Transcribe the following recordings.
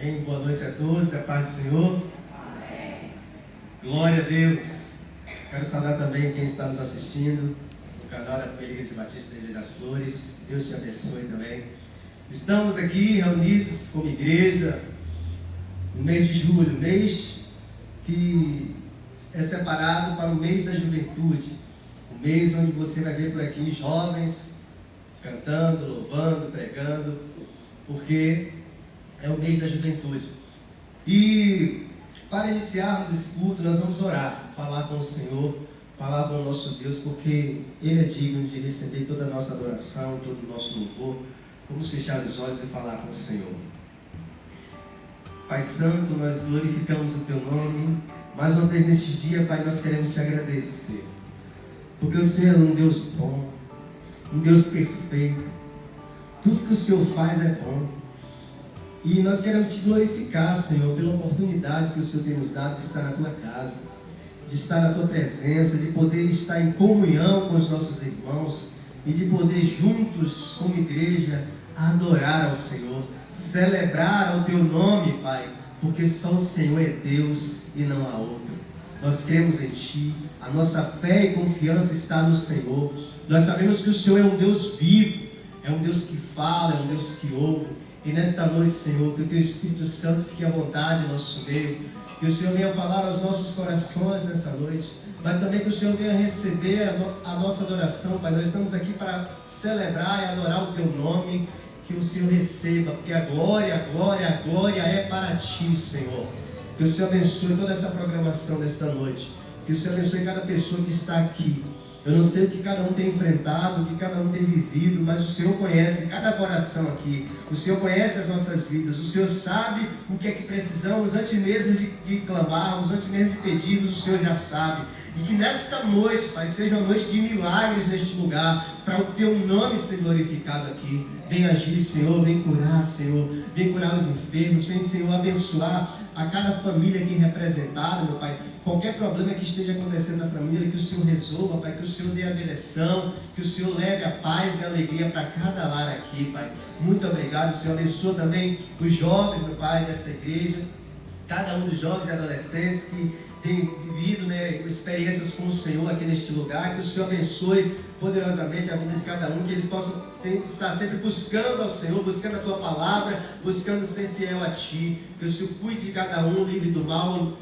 Amém. Boa noite a todos, a paz do Senhor. Amém. Glória a Deus. Quero saudar também quem está nos assistindo no canal da Igreja Batista da Ilha das Flores. Deus te abençoe também. Estamos aqui reunidos como igreja no mês de julho, mês que é separado para o mês da juventude, o mês onde você vai ver por aqui jovens cantando, louvando, pregando, porque é o mês da juventude. E para iniciarmos esse culto, nós vamos orar, falar com o Senhor, falar com o nosso Deus, porque Ele é digno de receber toda a nossa adoração, todo o nosso louvor. Vamos fechar os olhos e falar com o Senhor. Pai Santo, nós glorificamos o Teu nome. Mais uma vez neste dia, Pai, nós queremos Te agradecer, porque o Senhor é um Deus bom, um Deus perfeito. Tudo que o Senhor faz é bom. E nós queremos Te glorificar, Senhor, pela oportunidade que o Senhor tem nos dado de estar na Tua casa, de estar na Tua presença, de poder estar em comunhão com os nossos irmãos e de poder juntos, como igreja, adorar ao Senhor, celebrar ao Teu nome, Pai, porque só o Senhor é Deus e não há outro. Nós cremos em Ti, a nossa fé e confiança está no Senhor. Nós sabemos que o Senhor é um Deus vivo, é um Deus que fala, é um Deus que ouve. E nesta noite, Senhor, que o Teu Espírito Santo fique à vontade em nosso meio, que o Senhor venha falar aos nossos corações nessa noite, mas também que o Senhor venha receber a nossa adoração, Pai. Nós estamos aqui para celebrar e adorar o Teu nome, que o Senhor receba, porque a glória é para Ti, Senhor. Que o Senhor abençoe toda essa programação desta noite, que o Senhor abençoe cada pessoa que está aqui. Eu não sei o que cada um tem enfrentado, o que cada um tem vivido, mas o Senhor conhece cada coração aqui. O Senhor conhece as nossas vidas. O Senhor sabe o que é que precisamos, antes mesmo de clamarmos, antes mesmo de pedirmos, o Senhor já sabe. E que nesta noite, Pai, seja uma noite de milagres neste lugar, para o Teu nome ser glorificado aqui. Vem agir, Senhor, vem curar, Senhor, vem curar os enfermos, vem, Senhor, abençoar a cada família aqui representada, meu Pai. Qualquer problema que esteja acontecendo na família, que o Senhor resolva, Pai, que o Senhor dê a direção, que o Senhor leve a paz e a alegria para cada lar aqui, Pai. Muito obrigado, Senhor. Abençoa também os jovens, meu Pai, dessa igreja, cada um dos jovens e adolescentes que tem vivido, experiências com o Senhor aqui neste lugar. Que o Senhor abençoe poderosamente a vida de cada um, que eles possam estar sempre buscando ao Senhor, buscando a Tua palavra, buscando ser fiel a Ti. Que o Senhor cuide de cada um, livre do mal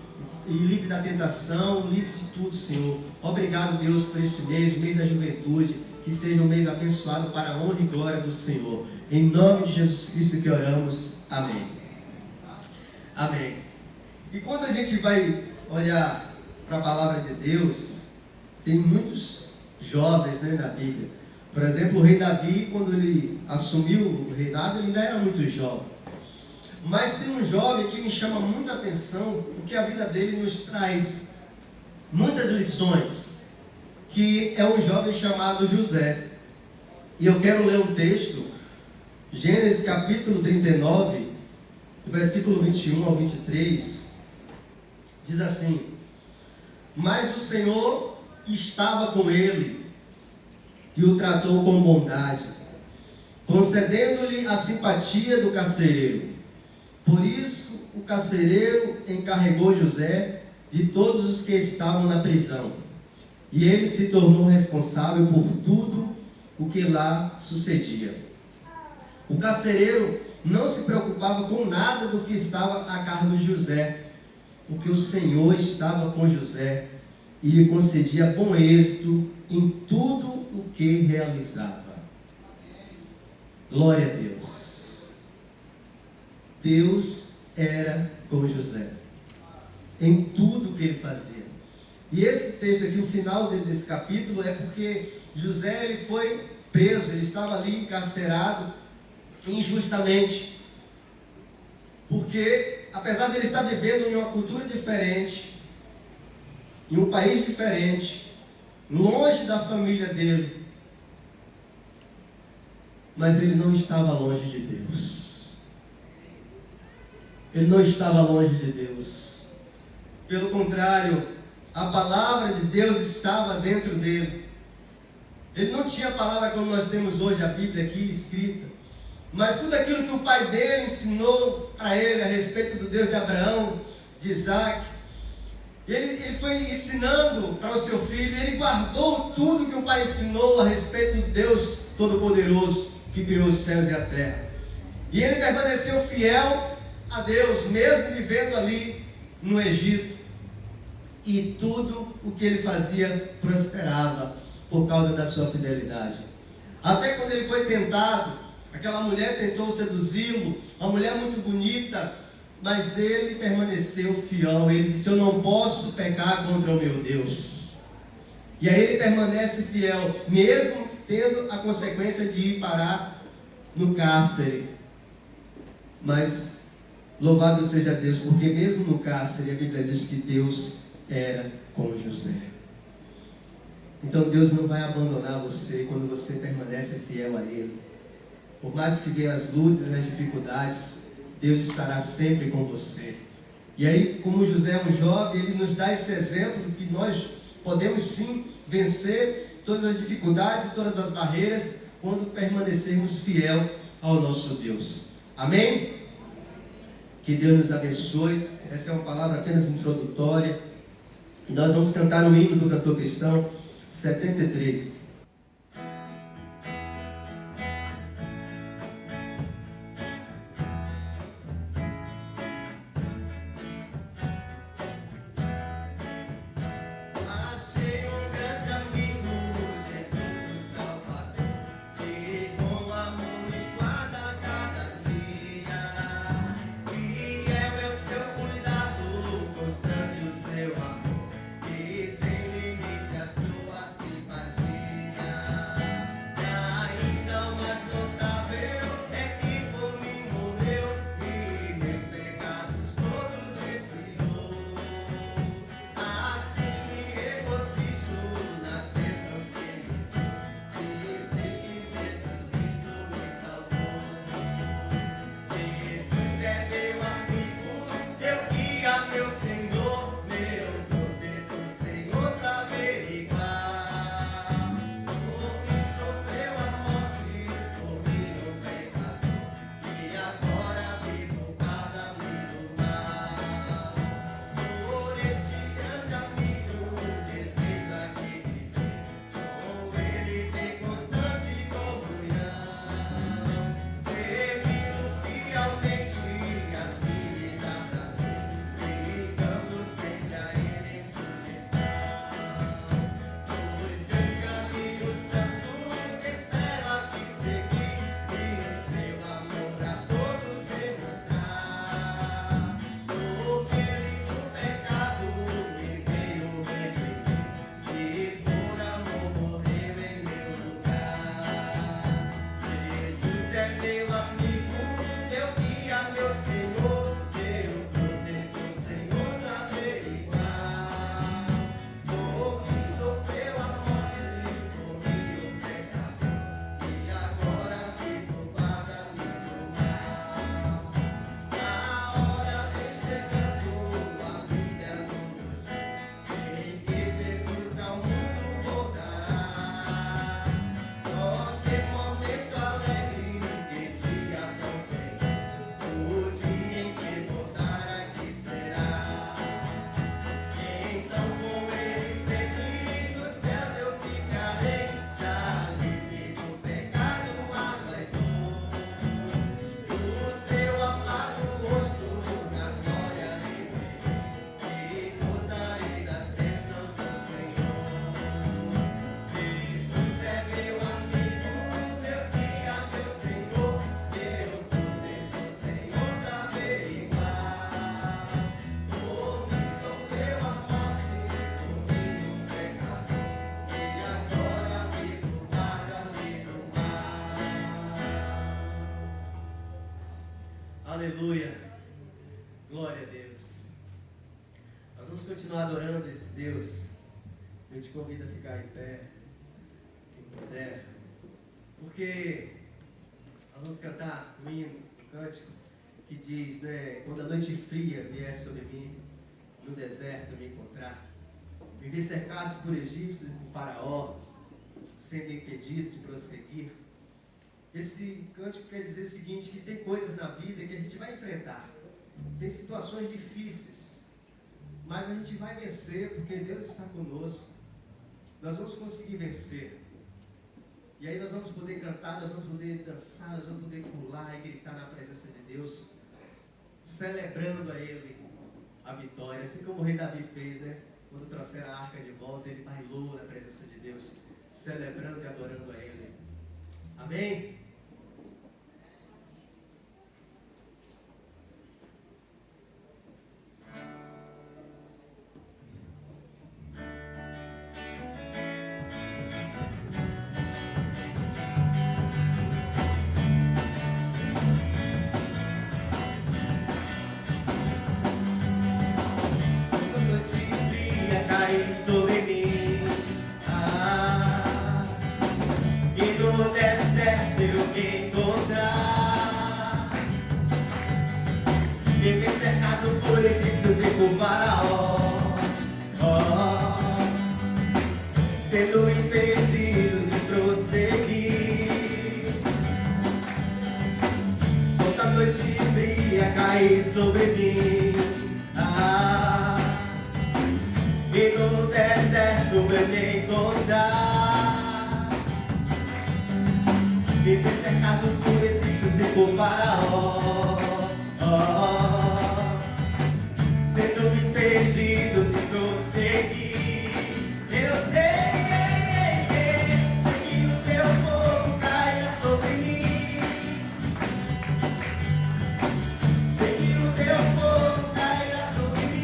e livre da tentação, livre de tudo, Senhor. Obrigado, Deus, por este mês, o mês da juventude, que seja um mês abençoado para a honra e glória do Senhor. Em nome de Jesus Cristo que oramos. Amém. Amém. E quando a gente vai olhar para a palavra de Deus, tem muitos jovens, na Bíblia. Por exemplo, o rei Davi, quando ele assumiu o reinado, ele ainda era muito jovem. Mas tem um jovem que me chama muita atenção, porque a vida dele nos traz muitas lições, que é um jovem chamado José. E eu quero ler um texto, Gênesis capítulo 39, versículo 21 ao 23, diz assim: Mas o Senhor estava com ele e o tratou com bondade, concedendo-lhe a simpatia do carcereiro. Por isso, o carcereiro encarregou José de todos os que estavam na prisão, e ele se tornou responsável por tudo o que lá sucedia. O carcereiro não se preocupava com nada do que estava a cargo de José, porque o Senhor estava com José e lhe concedia bom êxito em tudo o que realizava. Glória a Deus. Deus era com José em tudo que ele fazia. E esse texto aqui, o final desse capítulo, é porque José ele foi preso, ele estava ali encarcerado injustamente, porque apesar de ele estar vivendo em uma cultura diferente, em um país diferente, longe da família dele, mas ele não estava longe de Deus. Ele não estava longe de Deus. Pelo contrário, a palavra de Deus estava dentro dele. Ele não tinha a palavra como nós temos hoje, a Bíblia aqui escrita, Mas tudo aquilo que o pai dele ensinou para ele a respeito do Deus de Abraão, de Isaac, ele foi ensinando para o seu filho, ele guardou tudo que o pai ensinou a respeito do Deus Todo-Poderoso, que criou os céus e a terra. E ele permaneceu fiel a Deus, mesmo vivendo ali no Egito. E tudo o que ele fazia prosperava por causa da sua fidelidade. Até quando ele foi tentado, aquela mulher tentou seduzi-lo, uma mulher muito bonita, mas ele permaneceu fiel. Ele disse: eu não posso pecar contra o meu Deus. E aí ele permanece fiel, mesmo tendo a consequência de ir parar no cárcere. Mas louvado seja Deus, porque mesmo no cárcere a Bíblia diz que Deus era com José. Então Deus não vai abandonar você quando você permanece fiel a Ele. Por mais que venham as lutas e as dificuldades, Deus estará sempre com você. E aí, como José é um jovem, ele nos dá esse exemplo que nós podemos sim vencer todas as dificuldades e todas as barreiras quando permanecermos fiel ao nosso Deus. Amém? Que Deus nos abençoe. Essa é uma palavra apenas introdutória. E nós vamos cantar o hino do cantor cristão 73. Aleluia, glória a Deus. Nós vamos continuar adorando esse Deus. Eu te convido a ficar em pé, quem puder, porque nós vamos cantar um hino, um cântico que diz, né, quando a noite fria vier sobre mim, no deserto me encontrar, me vi cercados por egípcios e por faraó, sendo impedido de prosseguir, Esse cântico quer dizer o seguinte, que tem coisas na vida que a gente vai enfrentar. Tem situações difíceis, mas a gente vai vencer porque Deus está conosco. Nós vamos conseguir vencer. E aí nós vamos poder cantar, nós vamos poder dançar, nós vamos poder pular e gritar na presença de Deus, celebrando a Ele a vitória, assim como o rei Davi fez, né? Quando trouxeram a arca de volta, ele bailou na presença de Deus, celebrando e adorando a Ele. Amém? Sobre mim, e no deserto eu me encontrar, viver cercado por egípcios e por Faraó, sendo impedido de prosseguir, toda noite fria cair sobre mim, e no deserto eu me encontrar, viver cercado por egípcios e por Faraó, sendo impedido de prosseguir. Eu sei que o teu fogo cairá sobre mim, sei que o teu fogo cairá sobre mim.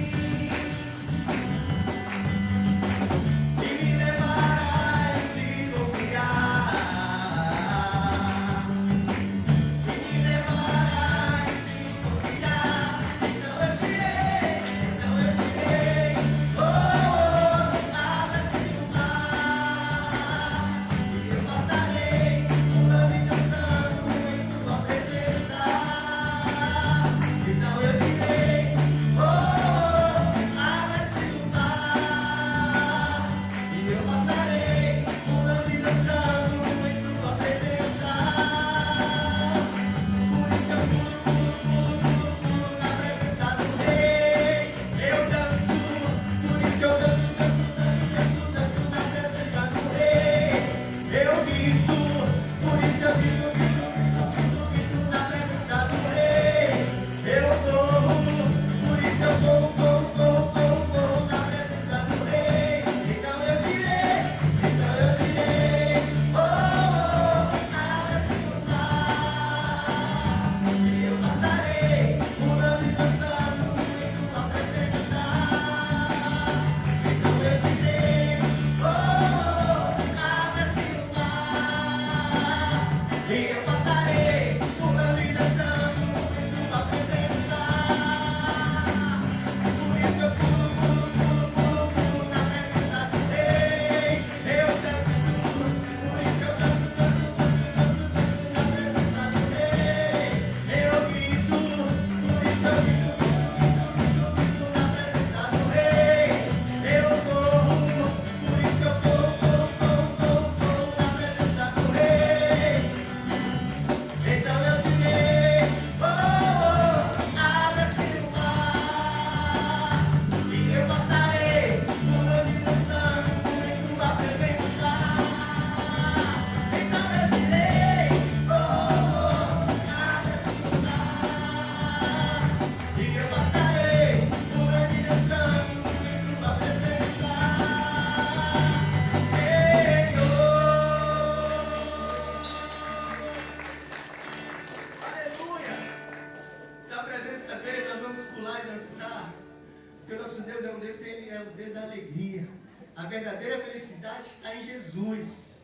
A verdadeira felicidade está em Jesus.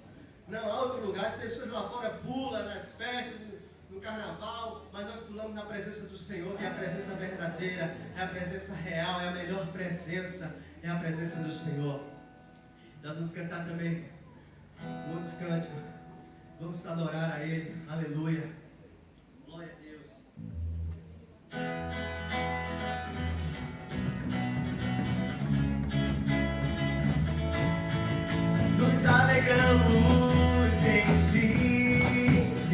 Não há outro lugar. As pessoas lá fora pulam nas festas, no carnaval, mas nós pulamos na presença do Senhor, que é a presença verdadeira, é a presença real, é a melhor presença, é a presença do Senhor. Nós vamos cantar também um outro cântico. Vamos adorar a Ele. Aleluia. Glória a Deus. Nos alegramos em Ti,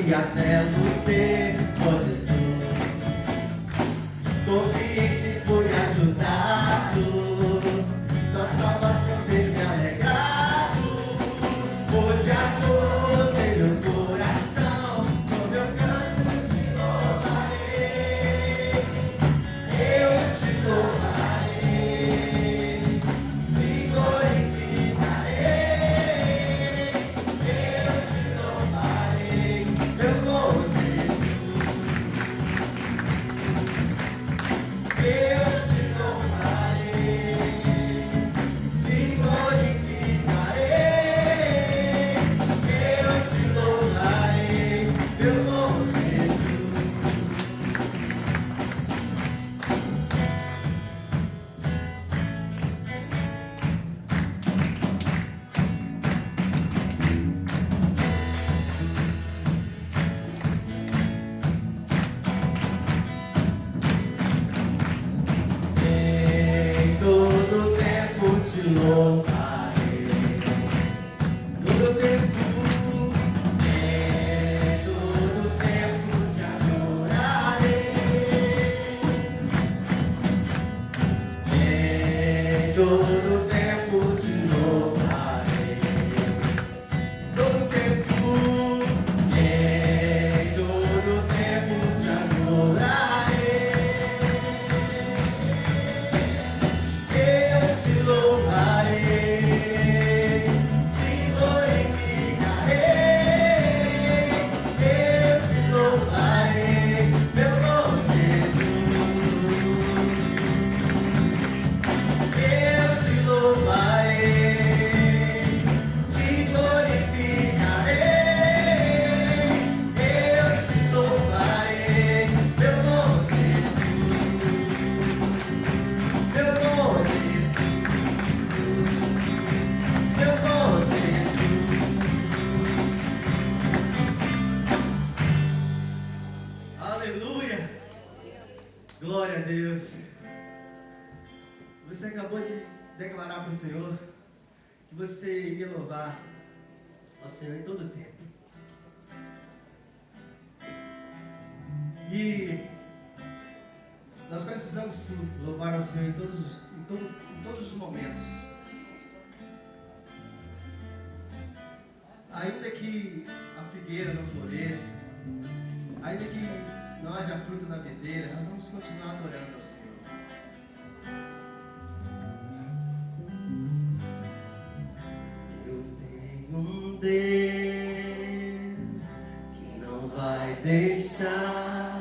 e até no tempo, Jesus. Confiante por me ajudado, tua salvação fez me alegrado. Hoje a luz em meu coração, no meu canto te louvarei. Eu te louvarei, te glorificarei. Eu te louvarei, meu bom Jesus. Eu te louvarei, te glorificarei. Eu te louvarei, meu bom Jesus. Em todo tempo te louvarei, todo tempo, em todo tempo te adorarei, em todo tempo te louvarei, todo tempo, em todo tempo te adorarei. Eu te louvarei, te glorificarei. Eu te louvarei, meu bom Jesus. Eu te louvarei, te glorificarei. Eu te louvarei, meu bom Jesus. Meu bom Jesus, meu bom Jesus. Aleluia! Glória a Deus. Você acabou de declarar para o Senhor que você iria louvar ao Senhor em todo o tempo. E nós precisamos sim louvar ao Senhor em todos os momentos. Ainda que a figueira não floresça, ainda que não haja fruto na videira, nós vamos continuar adorando ao Senhor. Eu tenho um Deus que não vai deixar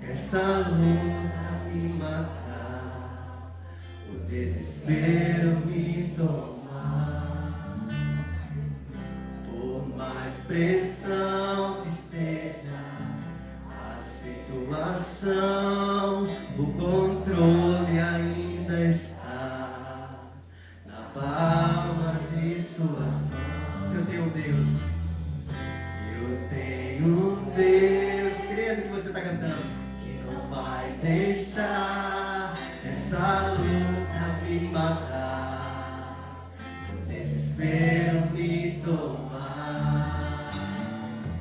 essa luta me matar, o desespero me tomar. Por mais pressão que esteja a situação, o controle ainda está na palma de suas mãos. Eu tenho um Deus, eu tenho um Deus, creio que você está cantando, que não vai deixar essa luta me matar, o desespero me tomar.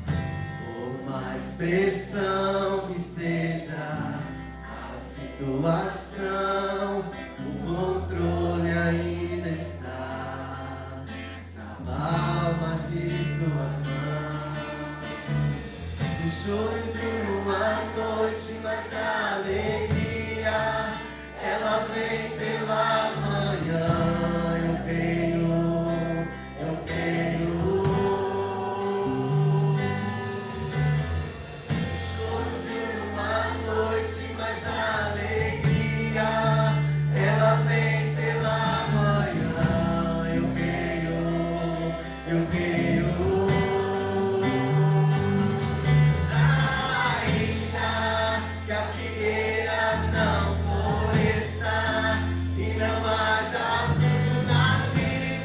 Por mais pressão que esteja a situação, o controle ainda está na palma de suas mãos. O choro dura uma noite, mas a alegria ela vem pela manhã. Eu tenho. O choro dura uma noite, mas a alegria ela vem pela manhã. Eu creio. Ainda que a figueira não floresça e não haja fruto na videira,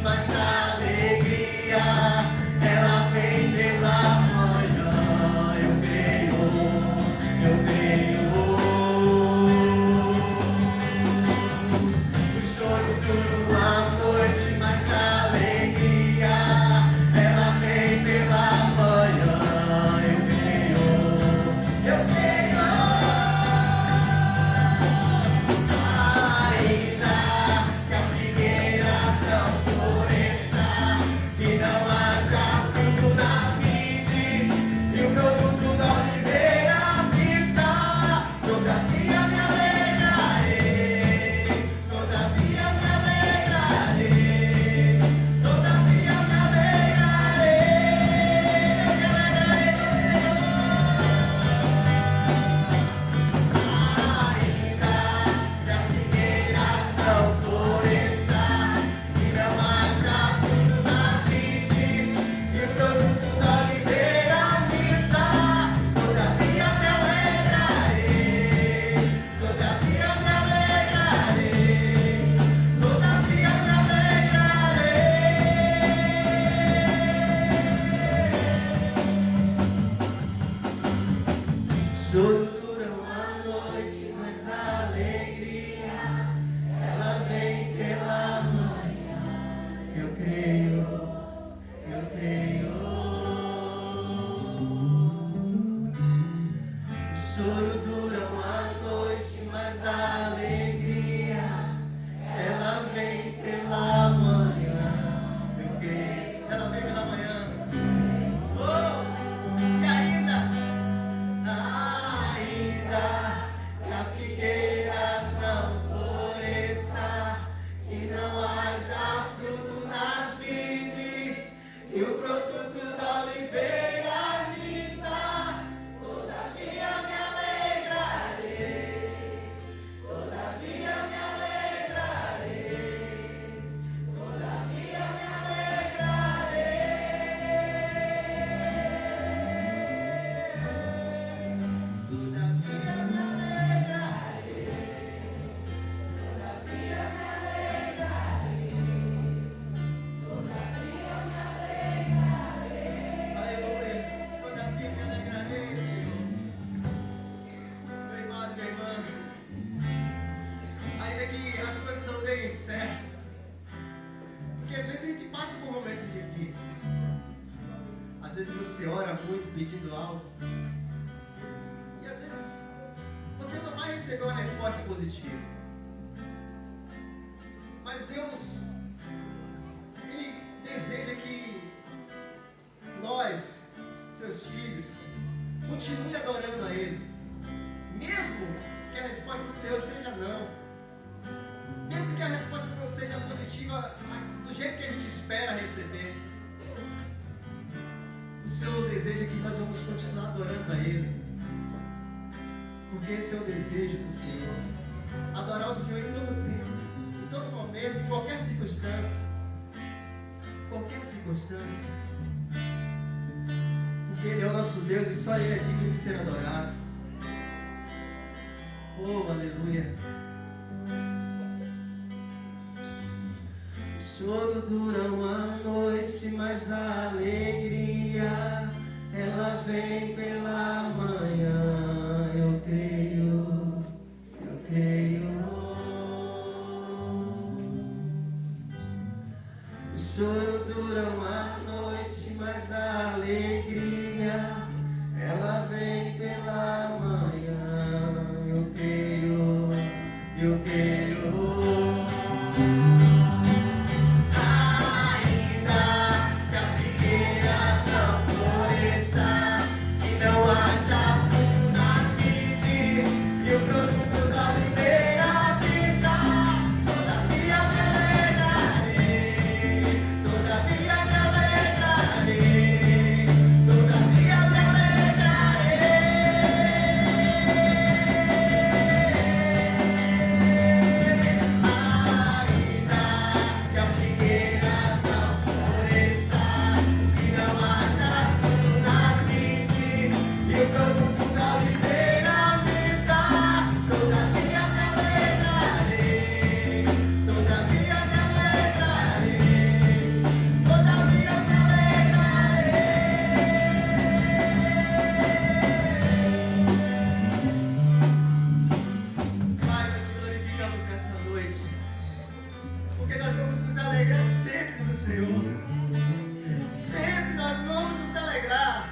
mas a alegria ela vem pela manhã. Eu creio, eu creio. O choro dura uma noite, mas a alegria ela vem pela manhã. Eu creio, eu creio. Choro dura uma noite, mas a alegria ela vem pela manhã. Eu creio, eu creio. O choro dura uma noite, mas a alegria ela vem pela manhã. Eu creio, ela vem pela manhã. Oh, e ainda que a figueira não floresça, que não haja fruto na vide, e o produto da oliveira minta, todavia me alegrarei, todavia me alegrarei, todavia me alegrarei. Certo? Porque às vezes a gente passa por momentos difíceis. Às vezes você ora muito pedindo algo, e às vezes você não vai receber uma resposta positiva. Mas Deus, Ele deseja que nós, seus filhos, continue adorando a Ele, mesmo que a resposta do Senhor seja não. Mesmo que a resposta não seja positiva do jeito que a gente espera receber, o Senhor deseja que nós vamos continuar adorando a Ele, porque esse é o desejo do Senhor. Adorar o Senhor em todo tempo, em todo momento, em qualquer circunstância. Qualquer circunstância. Porque Ele é o nosso Deus e só Ele é digno de ser adorado. Oh, aleluia. O choro dura uma noite, mas a alegria ela vem pela manhã. Eu creio, eu creio. O choro dura uma noite, mas a alegria ela vem pela manhã. Eu creio, eu creio. porque nós vamos nos alegrar sempre no Senhor. Sempre nós vamos nos alegrar.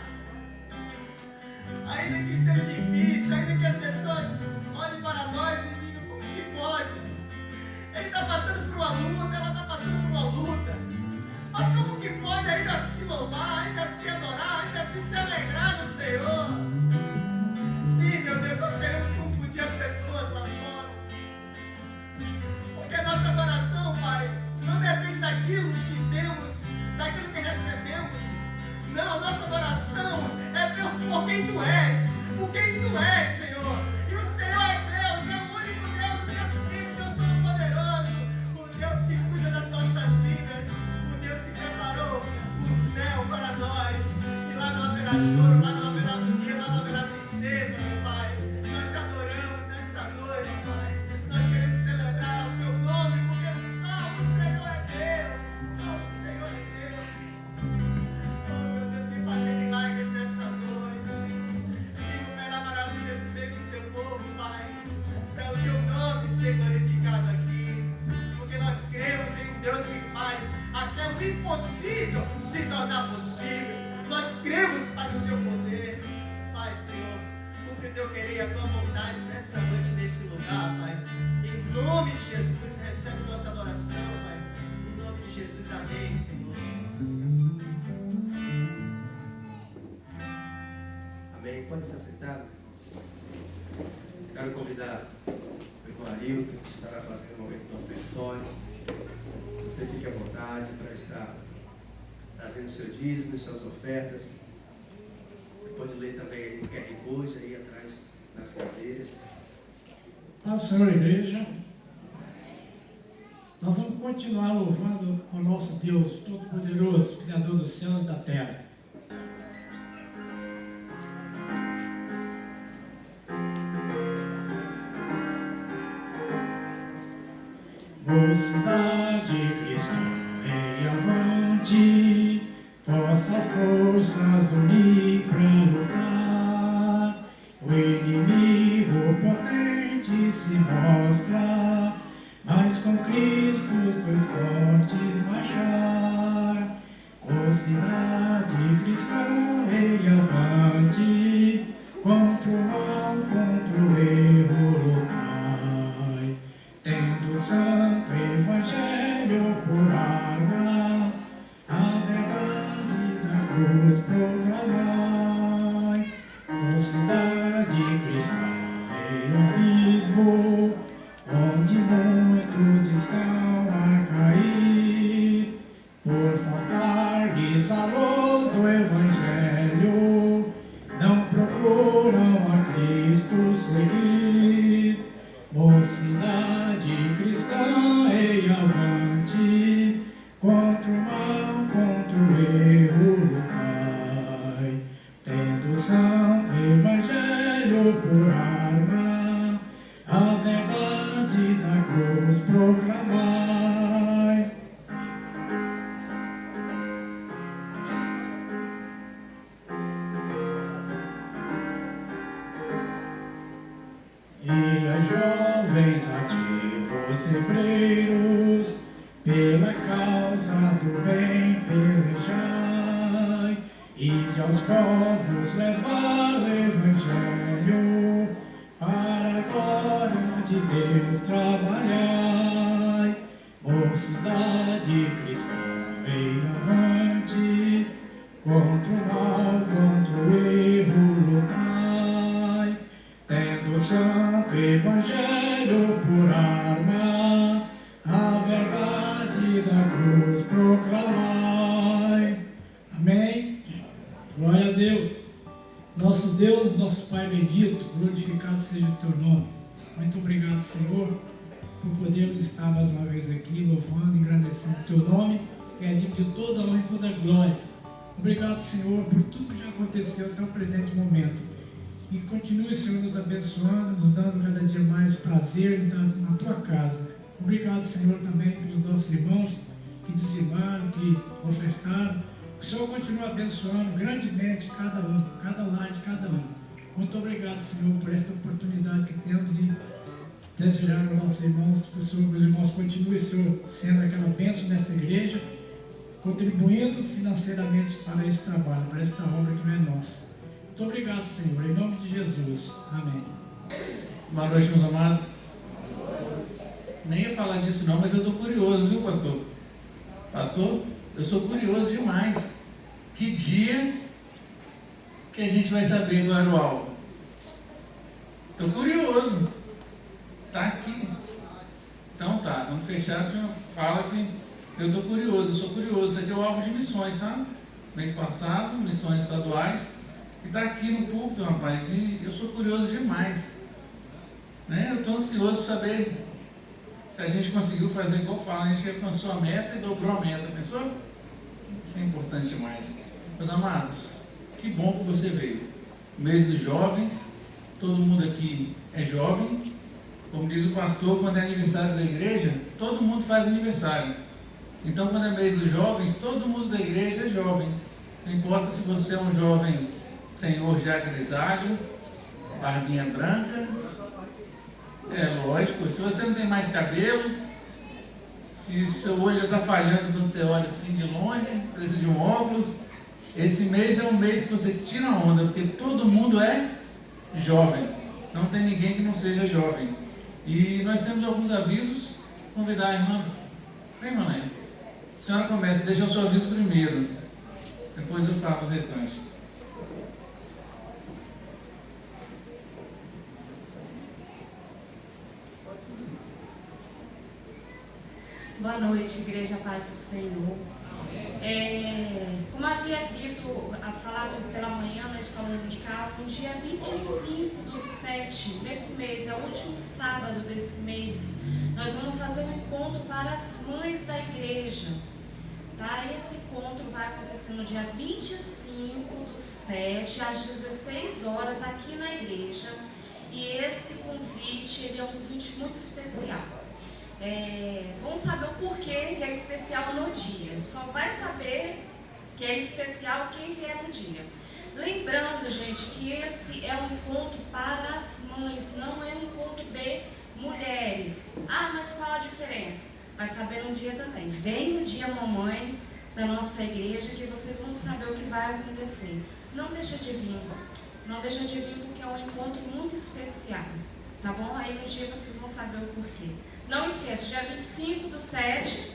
Ainda que esteja difícil, ainda que as pessoas olhem para nós e digam como que pode. Ele está passando por uma luta, ela está passando por uma luta. Mas como que pode ainda se louvar, ainda se adorar, ainda se alegrar no Senhor? Sim, meu Deus, nós queremos confundir as pessoas lá fora. Porque a nossa adoração, Pai, não depende daquilo que temos, daquilo que recebemos. Não, a nossa adoração é por quem Tu és, por quem Tu és, Senhor. E o Senhor é Deus, é o único Deus, o Deus vivo, o Deus Todo-Poderoso, o Deus que cuida das nossas vidas, o Deus que preparou o céu para nós. E lá não haverá choro, lá não haverá agonia, lá não haverá tristeza, meu Pai. Nós te adoramos nessa noite, Pai. Nós queremos celebrar o Teu nome, porque só o Senhor é Deus. Só o Senhor é Deus. Oh, meu Deus, vem fazer milagres nessa noite. Vem operar maravilhas no meio do Teu povo, Pai. Para o Teu nome ser glorificado aqui. Porque nós cremos em um Deus que faz até o impossível se tornar possível. Nós cremos, Pai, no Teu poder. Faz, Senhor, cumpre o Teu querer e a Tua vontade nesta noite, nesse lugar, Pai. Em nome de Jesus, recebe nossa adoração, Pai. Em nome de Jesus, amém, Senhor. Amém. Pode se assentar, irmãos. Quero convidar o irmão Arilton, que estará fazendo um momento do ofertório. Você fique à vontade para estar trazendo seu dízimo e suas ofertas. Você pode ler também aí no QR Code, aí atrás das cadeiras. Paz, Senhor, igreja. Nós vamos continuar louvando ao nosso Deus Todo-Poderoso, Criador dos céus e da terra. Mocidade cristã, em avante, vossas forças unir para lutar. O inimigo potente se mostra, mas com Cristo os dois fortes marchar. Mocidade cristã, em avante, contra o mal, contra o erro lutai. Tendo o santo evangelho por arma, a verdade da cruz proclamai. Mocidade cristã em abismo, onde muitos estão a cair, por faltar-lhes a luz do evangelho, não procuram a Cristo seguir. Mocidade cristã, ei avante, contra o mal, contra o erro lutai. Tendo o santo evangelho por arma, a verdade da cruz proclamai. E as jovens ativos hebreiros, pela causa do bem pelejai, e aos povos levar o evangelho, para a glória de Deus trabalhai. Mocidade cristã, ei avante, contra o mal, contra o erro lutai. Tendo o santo evangelho por arma, a verdade da cruz proclamai. Amém? Glória a Deus. Nosso Deus, nosso Pai bendito, glorificado seja o Teu nome. Muito obrigado, Senhor, por podermos estar mais uma vez aqui, louvando, engrandecendo o Teu nome, que é digno de toda a honra e toda a glória. Obrigado, Senhor, por tudo que já aconteceu até o presente momento. E continue, Senhor, nos abençoando, nos dando cada dia mais prazer em estar na Tua casa. Obrigado, Senhor, também pelos nossos irmãos que dizimaram, que ofertaram. Que o Senhor continue abençoando grandemente cada um, cada lar de cada um. Muito obrigado, Senhor, por esta oportunidade que temos de desejar aos nossos irmãos que os irmãos continuem, Senhor, sendo aquela bênção nesta igreja, contribuindo financeiramente para esse trabalho, para esta obra que não é nossa. Muito obrigado, Senhor, em nome de Jesus. Amém. Boa noite, meus amados. Nem ia falar disso não, mas eu estou curioso, viu, pastor? Pastor, eu sou curioso demais. Que dia que a gente vai saber qual era o alvo? Estou curioso. Está aqui. Então tá, quando fechar, o senhor fala que eu estou curioso, eu sou curioso. Isso aqui é o alvo de missões, tá? Mês passado, missões estaduais. E está aqui no púlpito, rapaz, e eu sou curioso demais. Né? Eu estou ansioso para saber se a gente conseguiu fazer igual fala, a gente alcançou a meta e dobrou a meta, pensou? Isso é importante demais. Meus amados, que bom que você veio. Mês dos jovens, todo mundo aqui é jovem. Como diz o pastor, quando é aniversário da igreja, todo mundo faz aniversário. Então, quando é mês dos jovens, todo mundo da igreja é jovem. Não importa se você é um jovem senhor já grisalho, barbinha branca. É lógico, se você não tem mais cabelo, se seu olho já está falhando quando você olha assim de longe, precisa de um óculos, esse mês é um mês que você tira a onda, porque todo mundo é jovem. Não tem ninguém que não seja jovem. E nós temos alguns avisos. Convidar a irmã. Vem, Mané. A senhora começa, deixa o seu aviso primeiro. Depois eu falo o restante. Boa noite, Igreja Paz do Senhor. Como havia falado pela manhã na escola dominical, no dia 25/7 desse mês, é o último sábado desse mês, nós vamos fazer um encontro para as mães da igreja. Tá? Esse encontro vai acontecer no dia 25/7, às 16 horas, aqui na igreja. E esse convite, ele é um convite muito especial. Vamos saber o porquê que é especial no dia. Só vai saber que é especial quem vier no dia. Lembrando, gente, que esse é um encontro para as mães, não é um encontro de mulheres. Ah, mas qual a diferença? Vai saber no dia também. Vem no dia, mamãe, da nossa igreja, que vocês vão saber o que vai acontecer. Não deixa de vir, não deixa de vir, porque é um encontro muito especial. Tá bom? Aí no dia vocês vão saber o porquê. Não esqueça, dia 25/7,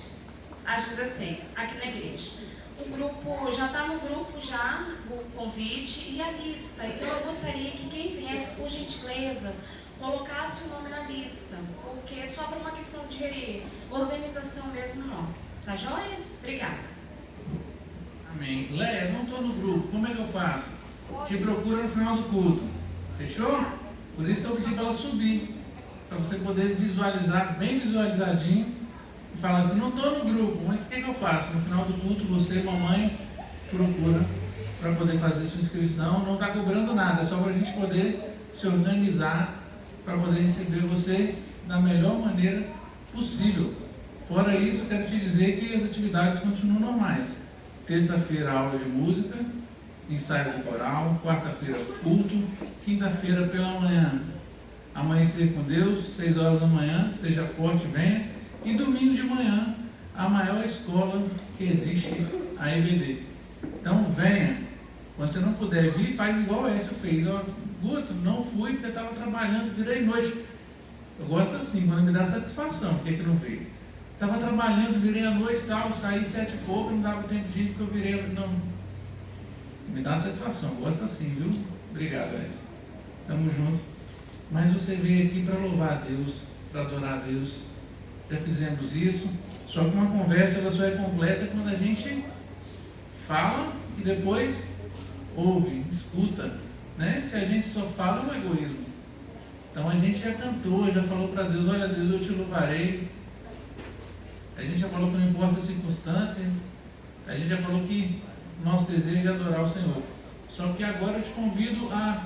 às 16, aqui na igreja. O grupo, já está no grupo já, o convite e a lista. Então eu gostaria que quem viesse, por gentileza, colocasse o nome na lista, porque é só para uma questão de organização mesmo nossa. Tá joia? Obrigada. Amém. Léa, não estou no grupo, como é que eu faço? Te procura no final do culto. Fechou? Por isso que eu pedi para ela subir, para você poder visualizar, bem visualizadinho, e falar assim, não estou no grupo, mas o que eu faço? No final do culto, você, mamãe, procura para poder fazer sua inscrição. Não está cobrando nada, é só para a gente poder se organizar, para poder receber você da melhor maneira possível. Fora isso, eu quero te dizer que as atividades continuam normais. Terça-feira, aula de música, ensaio de coral, quarta-feira, culto, quinta-feira pela manhã, amanhecer com Deus, 6 horas da manhã, seja forte, venha, e domingo de manhã, a maior escola que existe, a EBD. Então venha, quando você não puder vir, faz igual o Écio fez. Guto, não fui porque eu estava trabalhando, virei noite. Eu gosto assim, quando me dá satisfação, por que não veio? Estava trabalhando, virei à noite e tal, saí 7 e pouco, não dava tempo de ir, porque eu virei, não. Me dá satisfação, gosto assim, viu? Obrigado, Écio. Tamo junto. Mas você veio aqui para louvar a Deus, para adorar a Deus. Já fizemos isso, só que uma conversa ela só é completa quando a gente fala e depois ouve, escuta, né? Se a gente só fala, é um egoísmo. Então a gente já cantou, já falou para Deus, olha Deus, eu te louvarei. A gente já falou que não importa a circunstância, a gente já falou que nosso desejo é adorar o Senhor. Só que agora eu te convido a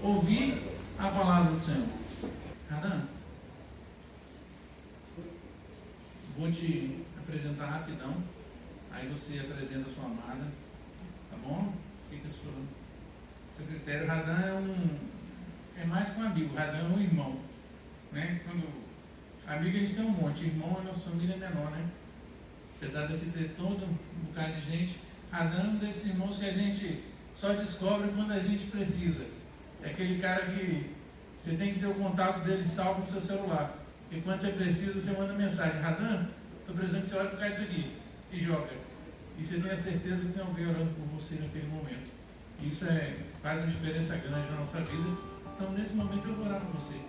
ouvir a palavra do Senhor. Adam, vou te apresentar rapidão, aí você apresenta a sua amada, tá bom? Fica a seu critério. Radan é mais que um amigo, Radan é um irmão. né? Quando amigo a gente tem um monte, irmão a nossa família é menor, né? Apesar de ter todo um bocado de gente, Radan é um desses irmãos que a gente só descobre quando a gente precisa. É aquele cara que você tem que ter o contato dele salvo no seu celular. E quando você precisa, você manda mensagem: Radan, estou precisando que você olhe por causa disso aqui. E joga. E você tem a certeza que tem alguém orando por você naquele momento. Isso faz uma diferença grande na nossa vida. Então, nesse momento, eu vou orar por você.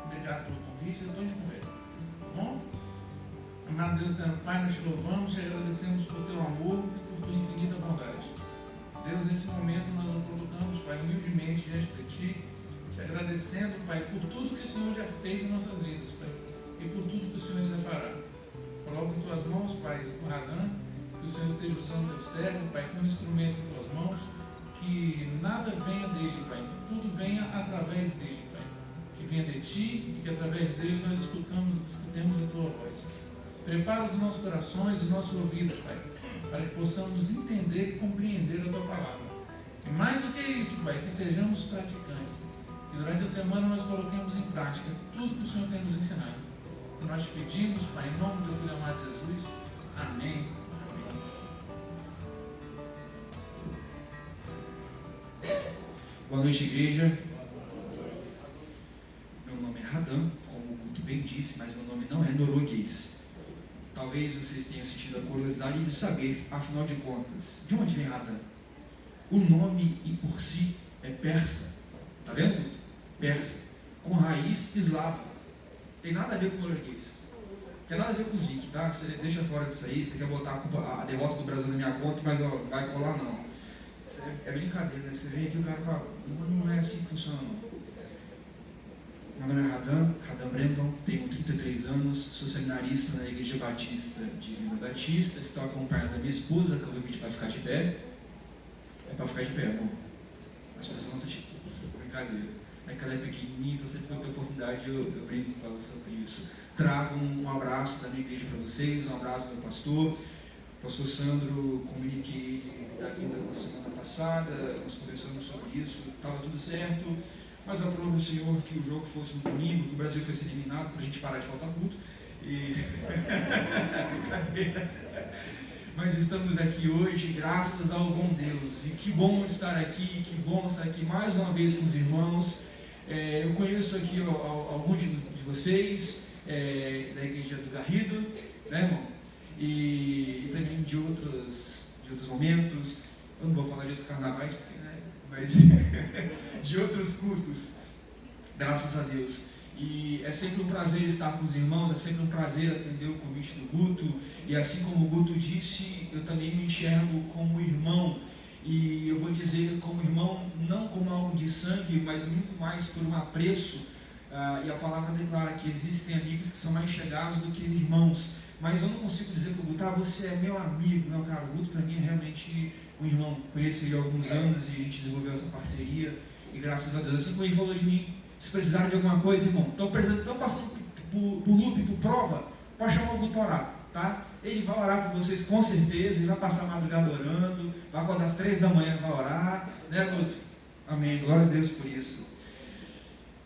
Obrigado pelo convite. Eu estou de conversa. Tá bom? Amado Deus, Pai, nós te louvamos, te agradecemos por teu amor e por tua infinita bondade. Deus, nesse momento, nós nos colocamos, Pai, humildemente diante de Ti, te agradecendo, Pai, por tudo que o Senhor já fez em nossas vidas, Pai, e por tudo que o Senhor ainda fará. Coloco em Tuas mãos, Pai, o Radan, que o Senhor esteja usando Teu servo, Pai, como instrumento em Tuas mãos, que nada venha dele, Pai, que tudo venha através dele, Pai, que venha de Ti e que através dele nós escutemos a Tua voz. Prepara os nossos corações e nossos ouvidos, Pai, para que possamos entender e compreender a Tua palavra. E mais do que isso, Pai, que sejamos praticantes. Que durante a semana nós coloquemos em prática tudo que o Senhor tem nos ensinado. E nós te pedimos, Pai, em nome do Teu Filho amado Jesus. Amém. Boa noite, igreja. Meu nome é Radan, como o Guto bem disse, mas meu nome não é norueguês. Talvez vocês tenham sentido a curiosidade de saber, afinal de contas, de onde vem Radan? O nome em por si é persa. Tá vendo, Guto? Persa. Com raiz eslava. Tem nada a ver com o norueguês. Tem nada a ver com os vikings, tá? Você deixa fora disso aí, você quer botar a derrota do Brasil na minha conta, mas ó, não vai colar não. Isso é brincadeira, né? Você vem aqui e o cara fala, não é assim que funciona não. Meu nome é Radan Brandon, tenho 33 anos, sou seminarista na Igreja Batista de Vila Batista, estou acompanhado da minha esposa, que eu vou pedir para ficar de pé. É para ficar de pé, amor. As pessoas não estão tipo, brincadeira. É que ela é pequenininha, então sempre que eu tenho oportunidade eu brinco com ela sobre isso. Trago um abraço da minha igreja para vocês, um abraço do meu pastor. Pastor Sandro, comuniquei da vinda na semana passada, nós conversamos sobre isso, estava tudo certo. Mas aprove o Senhor que o jogo fosse no domingo, que o Brasil fosse eliminado para a gente parar de faltar culto. Mas estamos aqui hoje graças ao bom Deus. E que bom estar aqui mais uma vez com os irmãos. Eu conheço aqui alguns de vocês, da igreja do Garrido, né, irmão? E também de outros momentos. Eu não vou falar de outros carnavais, porque, né? Mas de outros cultos, graças a Deus. E é sempre um prazer estar com os irmãos, é sempre um prazer atender o convite do Guto. E assim como o Guto disse, eu também me enxergo como irmão. E eu vou dizer como irmão, não como algo de sangue, mas muito mais por um apreço. E a palavra declara que existem amigos que são mais chegados do que irmãos. Mas eu não consigo dizer para o Guto, você é meu amigo. Não, cara, o Guto para mim é realmente um irmão. Conheço ele há alguns anos e a gente desenvolveu essa parceria. E graças a Deus, assim como ele falou de mim, se precisarem de alguma coisa, irmão, estão passando por luta e por prova, pode chamar o Guto para orar, tá? Ele vai orar por vocês com certeza, ele vai passar a madrugada orando, vai acordar às 3 da manhã, vai orar, né, Guto? Amém, glória a Deus por isso.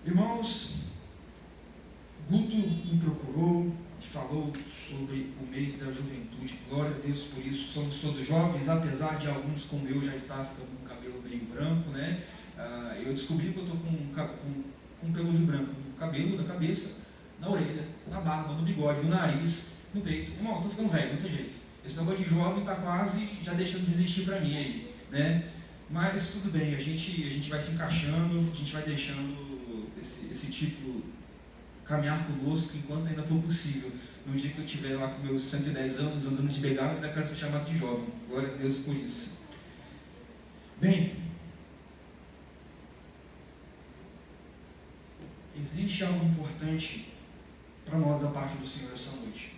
Irmãos, Guto me procurou, falou sobre o mês da juventude, glória a Deus por isso. Somos todos jovens, apesar de alguns como eu já estar ficando com o cabelo meio branco, né? Eu descobri que eu estou com pelo de branco no cabelo, na cabeça, na orelha, na barba, no bigode, no nariz, no peito. Irmão, estou ficando velho, não tem jeito. Esse negócio de jovem está quase já deixando de existir para mim aí, né? Mas tudo bem, a gente vai se encaixando, a gente vai deixando esse título caminhar conosco enquanto ainda for possível. No dia que eu estiver lá com meus 110 anos, andando de bengala, ainda quero ser chamado de jovem. Glória a Deus por isso. Bem, existe algo importante para nós da parte do Senhor essa noite.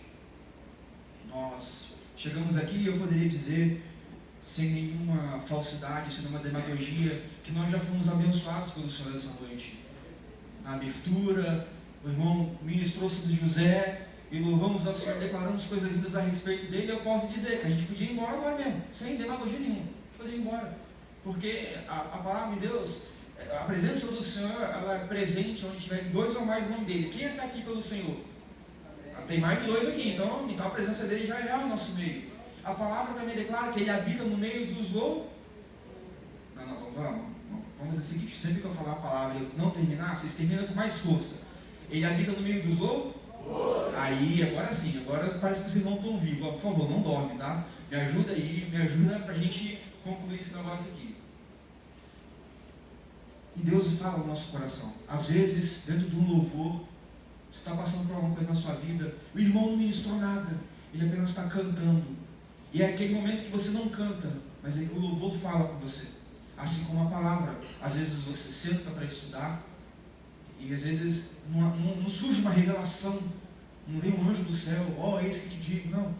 Nós chegamos aqui e eu poderia dizer, sem nenhuma falsidade, sem nenhuma demagogia, que nós já fomos abençoados pelo Senhor essa noite. Na abertura, o irmão ministrou sobre José e louvamos ao Senhor, declaramos coisas lindas a respeito dele. Eu posso dizer que a gente podia ir embora agora mesmo, sem demagogia nenhuma. A gente poderia ir embora, porque a palavra de Deus, A presença do Senhor, ela é presente onde tiver 2 ou mais no nome dele. Quem está aqui pelo Senhor? Tem mais de 2 aqui, então a presença dele já é real no nosso meio. A palavra também declara que ele habita no meio dos loucos. Vamos dizer o seguinte: sempre que eu falar a palavra e não terminar, vocês terminam com mais força. Ele habita no meio dos loucos? Aí, agora sim, agora parece que vocês não estão vivos. Por favor, não dorme, tá? Me ajuda aí, me ajuda pra gente concluir esse negócio aqui. E Deus fala no nosso coração. Às vezes, dentro de um louvor, você está passando por alguma coisa na sua vida, o irmão não ministrou nada, ele apenas está cantando. E é aquele momento que você não canta, mas é que o louvor fala com você. Assim como a palavra. Às vezes você senta para estudar, e às vezes não surge uma revelação, não vem um anjo do céu, é isso que te digo. Não.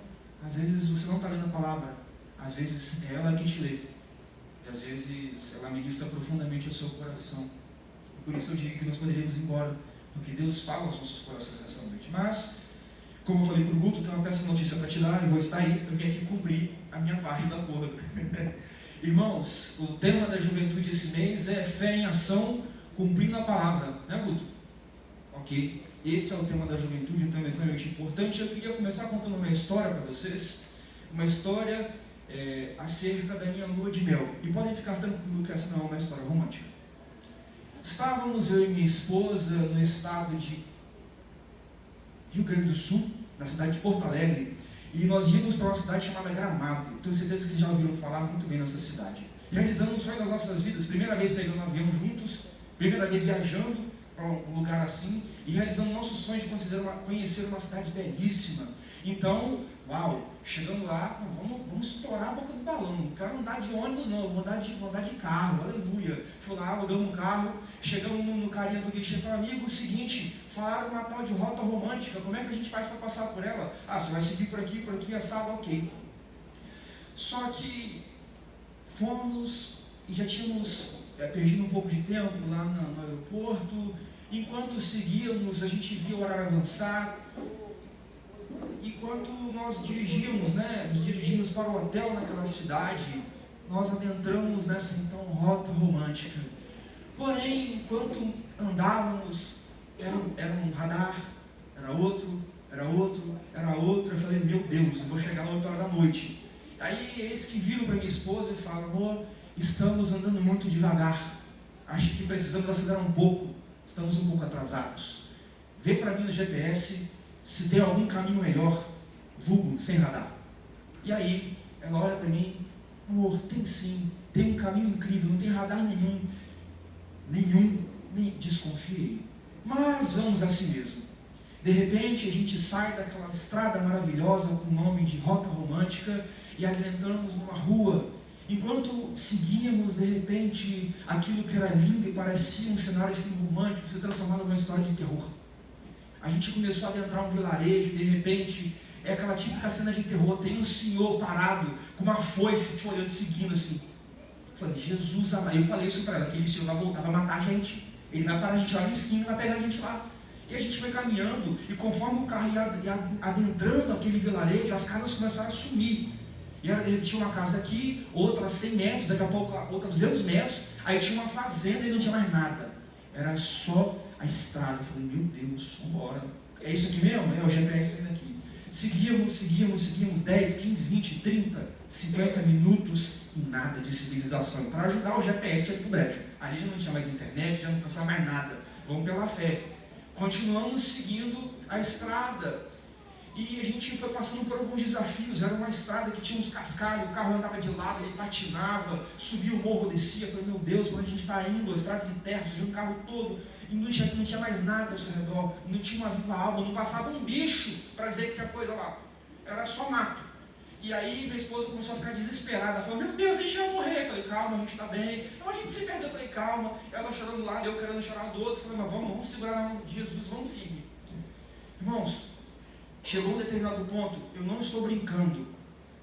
Às vezes você não está lendo a palavra, às vezes é ela que te lê. E às vezes ela ministra profundamente o seu coração. Por isso eu digo que nós poderíamos ir embora, porque Deus fala aos nossos corações nessa noite. Mas, como eu falei para o Guto, tem uma péssima notícia para te dar, eu vou estar aí, eu vim aqui cumprir a minha parte da acordo. Irmãos, o tema da juventude esse mês é fé em ação, cumprindo a palavra, né, Guto? Ok, esse é o tema da juventude, então é extremamente importante. Eu queria começar contando uma história para vocês, uma história acerca da minha lua de mel. E podem ficar tranquilos que essa não é uma história romântica. Estávamos eu e minha esposa no estado de Rio Grande do Sul, na cidade de Porto Alegre, e nós íamos para uma cidade chamada Gramado. Tenho certeza que vocês já ouviram falar muito bem nessa cidade. Realizando um sonho das nossas vidas, primeira vez pegando um avião juntos, primeira vez viajando para um lugar assim, e realizando o nosso sonho de conhecer uma cidade belíssima. Então, chegando lá, vamos estourar a boca do balão. Não quero andar de ônibus não, vou andar de carro, aleluia. Fui lá, alugamos um carro, chegamos no carinha do guichê e falei: amigo, o seguinte, falaram uma tal de rota romântica, como é que a gente faz para passar por ela? Você vai seguir por aqui, assado, ok. Só que fomos e já tínhamos perdido um pouco de tempo lá no aeroporto. Enquanto seguíamos, a gente via o horário avançar. Enquanto nós nos dirigimos para o hotel naquela cidade, nós adentramos nessa então rota romântica. Porém, enquanto andávamos, era um radar, era outro. Eu falei: meu Deus, eu vou chegar lá 8 horas da noite. Aí eis que viram para minha esposa e falam: amor, estamos andando muito devagar, acho que precisamos acelerar um pouco, estamos um pouco atrasados. Vê para mim no GPS se tem algum caminho melhor, vulgo, sem radar. E aí, ela olha para mim: amor, tem sim, tem um caminho incrível, não tem radar nenhum, nem desconfie, mas vamos assim mesmo. De repente, a gente sai daquela estrada maravilhosa com o nome de Rota Romântica e adentramos numa rua. Enquanto seguíamos, de repente, aquilo que era lindo e parecia um cenário de filme romântico se transformava numa história de terror. A gente começou a adentrar um vilarejo e de repente, é aquela típica cena de terror, tem um senhor parado com uma foice te olhando, seguindo assim. Eu falei: Jesus amado. Eu falei isso para ela: aquele senhor vai voltar, vai matar a gente. Ele vai parar a gente lá na esquina, vai pegar a gente lá. E a gente foi caminhando, e conforme o carro ia adentrando aquele vilarejo, as casas começaram a sumir. E tinha uma casa aqui, outra a 100 metros, daqui a pouco outra a 200 metros, aí tinha uma fazenda e não tinha mais nada. Era só a estrada. Eu falei: meu Deus, vamos embora. É isso aqui mesmo? É o GPS vindo aqui. Seguíamos 10, 15, 20, 30, 50 minutos e nada de civilização. Para ajudar o GPS tinha que ir pro brejo. Ali já não tinha mais internet, já não funcionava mais nada. Vamos pela fé. Continuamos seguindo a estrada. E a gente foi passando por alguns desafios. Era uma estrada que tinha uns cascalhos, o carro andava de lado, ele patinava, subia o morro, descia. Eu falei: meu Deus, para onde a gente está indo? A estrada de terra, subiu o carro todo. E não tinha mais nada ao seu redor, não tinha uma viva alma, não passava um bicho para dizer que tinha coisa lá. Era só mato. E aí minha esposa começou a ficar desesperada, falou: meu Deus, a gente vai morrer. Eu falei: calma, a gente está bem. Não, a gente se perdeu. Eu falei: calma. Ela chorando do lado, eu querendo chorar do outro. Eu falei: mas vamos segurar na mão de Jesus, vamos firme. Irmãos, chegou um determinado ponto, eu não estou brincando.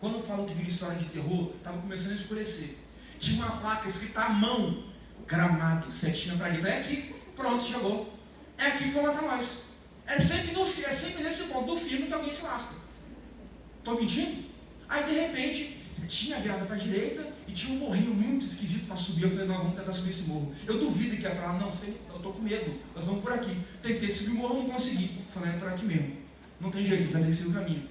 Quando eu falo que vira história de terror, estava começando a escurecer. Tinha uma placa escrita à mão: Gramado, setinha para ali. Eu falei: é aqui, pronto, chegou. É aqui que vão matar nós. É sempre nesse ponto do filme que alguém se lasca. Estou mentindo? Aí de repente, tinha a virada para a direita e tinha um morrinho muito esquisito para subir. Eu falei, não, vamos tentar subir esse morro. Eu duvido que ia para lá, não sei, eu estou com medo, nós vamos por aqui. Tentei subir o morro, não consegui. Eu falei, é por aqui mesmo, não tem jeito, vai ter que seguir o caminho.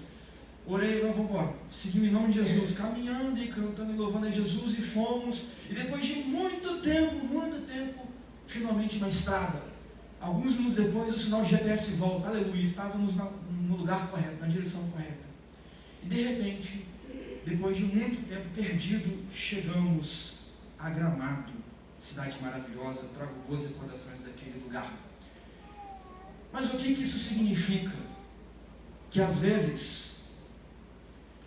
Orei, não, vamos embora. Seguimos em nome de Jesus, caminhando e cantando e louvando a Jesus, e fomos. E depois de muito tempo, finalmente na estrada. Alguns minutos depois, o sinal de GPS volta, aleluia, estávamos no lugar correto, na direção correta. E de repente, depois de muito tempo perdido, chegamos a Gramado, cidade maravilhosa, trago boas recordações daquele lugar. Mas o que isso significa? Que às vezes,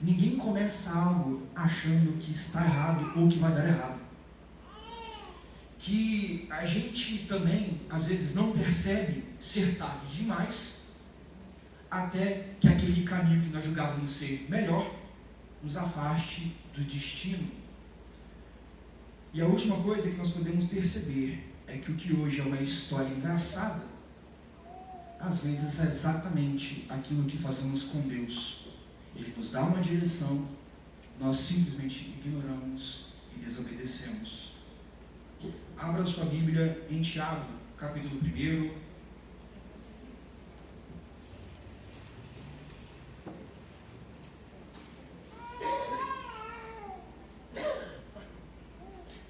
ninguém começa algo achando que está errado ou que vai dar errado. Que a gente também, às vezes, não percebe ser tarde demais, até que aquele caminho que nós julgávamos ser melhor, nos afaste do destino. E a última coisa que nós podemos perceber é que o que hoje é uma história engraçada, às vezes é exatamente aquilo que fazemos com Deus. Ele nos dá uma direção, nós simplesmente ignoramos e desobedecemos. Abra sua Bíblia em Tiago, capítulo 1.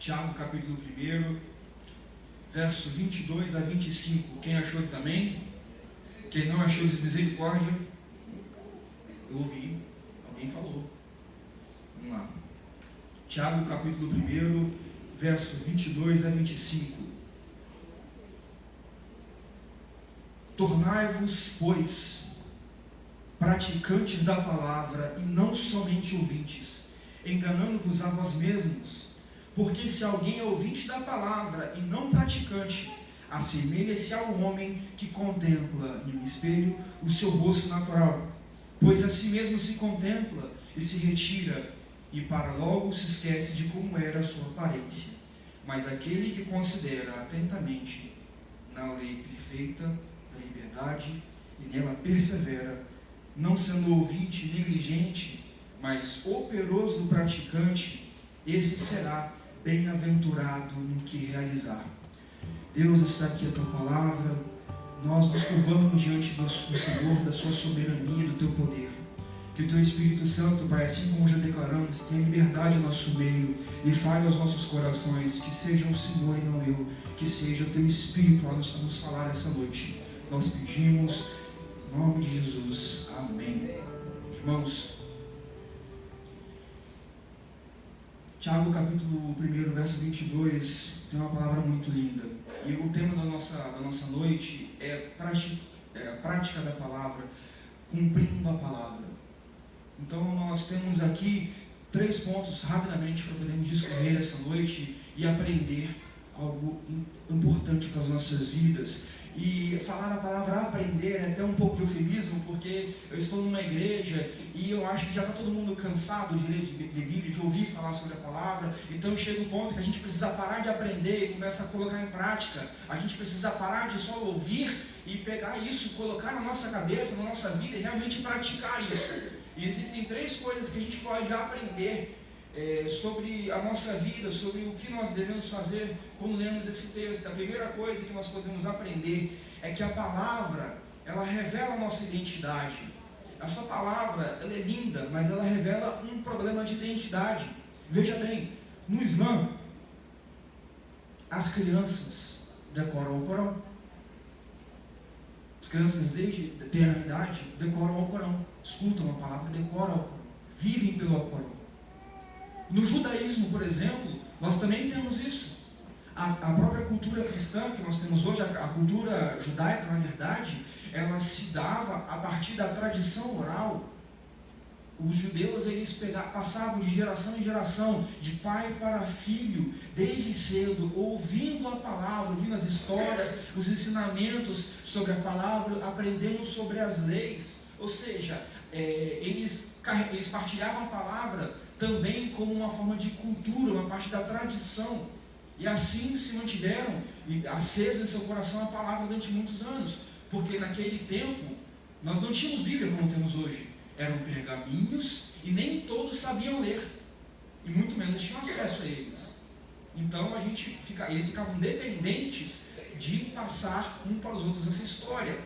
Tiago, capítulo 1, verso 22 a 25. Quem achou diz amém? Quem não achou diz misericórdia. Eu ouvi, alguém falou. Vamos lá. Tiago, capítulo 1, verso 22 a 25. Tornai-vos, pois, praticantes da palavra e não somente ouvintes, enganando-vos a vós mesmos. Porque se alguém é ouvinte da palavra e não praticante, assemelha-se ao homem que contempla em um espelho o seu rosto natural. Pois a si mesmo se contempla e se retira, e para logo se esquece de como era a sua aparência. Mas aquele que considera atentamente na lei perfeita da liberdade e nela persevera, não sendo ouvinte negligente, mas operoso praticante, esse será bem-aventurado no que realizar. Deus, está aqui a tua palavra, nós nos curvamos diante do Senhor, da sua soberania, do teu poder. Que o teu Espírito Santo, Pai, assim como já declaramos, tenha liberdade no nosso meio e fale aos nossos corações, que seja o Senhor e não eu, que seja o teu Espírito a nos falar essa noite. Nós pedimos, em nome de Jesus, amém. Irmãos, Tiago, capítulo 1, verso 22, tem uma palavra muito linda. E o tema da nossa noite é a prática da palavra, cumprindo a palavra. Então nós temos aqui 3 pontos rapidamente para podermos discorrer essa noite e aprender algo importante para as nossas vidas. E falar a palavra aprender é até um pouco de eufemismo, porque eu estou numa igreja e eu acho que já está todo mundo cansado de ler de Bíblia, de ouvir falar sobre a palavra. Então chega um ponto que a gente precisa parar de aprender e começar a colocar em prática. A gente precisa parar de só ouvir e pegar isso, colocar na nossa cabeça, na nossa vida e realmente praticar isso. E existem 3 coisas que a gente pode aprender sobre a nossa vida, sobre o que nós devemos fazer quando lemos esse texto. A primeira coisa que nós podemos aprender é que a palavra, ela revela a nossa identidade. Essa palavra, ela é linda, mas ela revela um problema de identidade. Veja bem, no Islã, as crianças decoram o Corão. As crianças desde a tenra idade decoram o Corão, escutam a palavra, decoram o Corão, vivem pelo Corão. No judaísmo, por exemplo, nós também temos isso. A própria cultura cristã que nós temos hoje, a cultura judaica, na verdade, ela se dava a partir da tradição oral. Os judeus, eles passavam de geração em geração, de pai para filho, desde cedo, ouvindo a palavra, ouvindo as histórias, os ensinamentos sobre a palavra, aprendendo sobre as leis. Ou seja, eles partilhavam a palavra também como uma forma de cultura, uma parte da tradição. E assim se mantiveram acesa em seu coração a palavra durante muitos anos. Porque naquele tempo, nós não tínhamos Bíblia como temos hoje. Eram pergaminhos e nem todos sabiam ler. e muito menos tinham acesso a eles. Então eles ficavam dependentes de passar um para os outros essa história.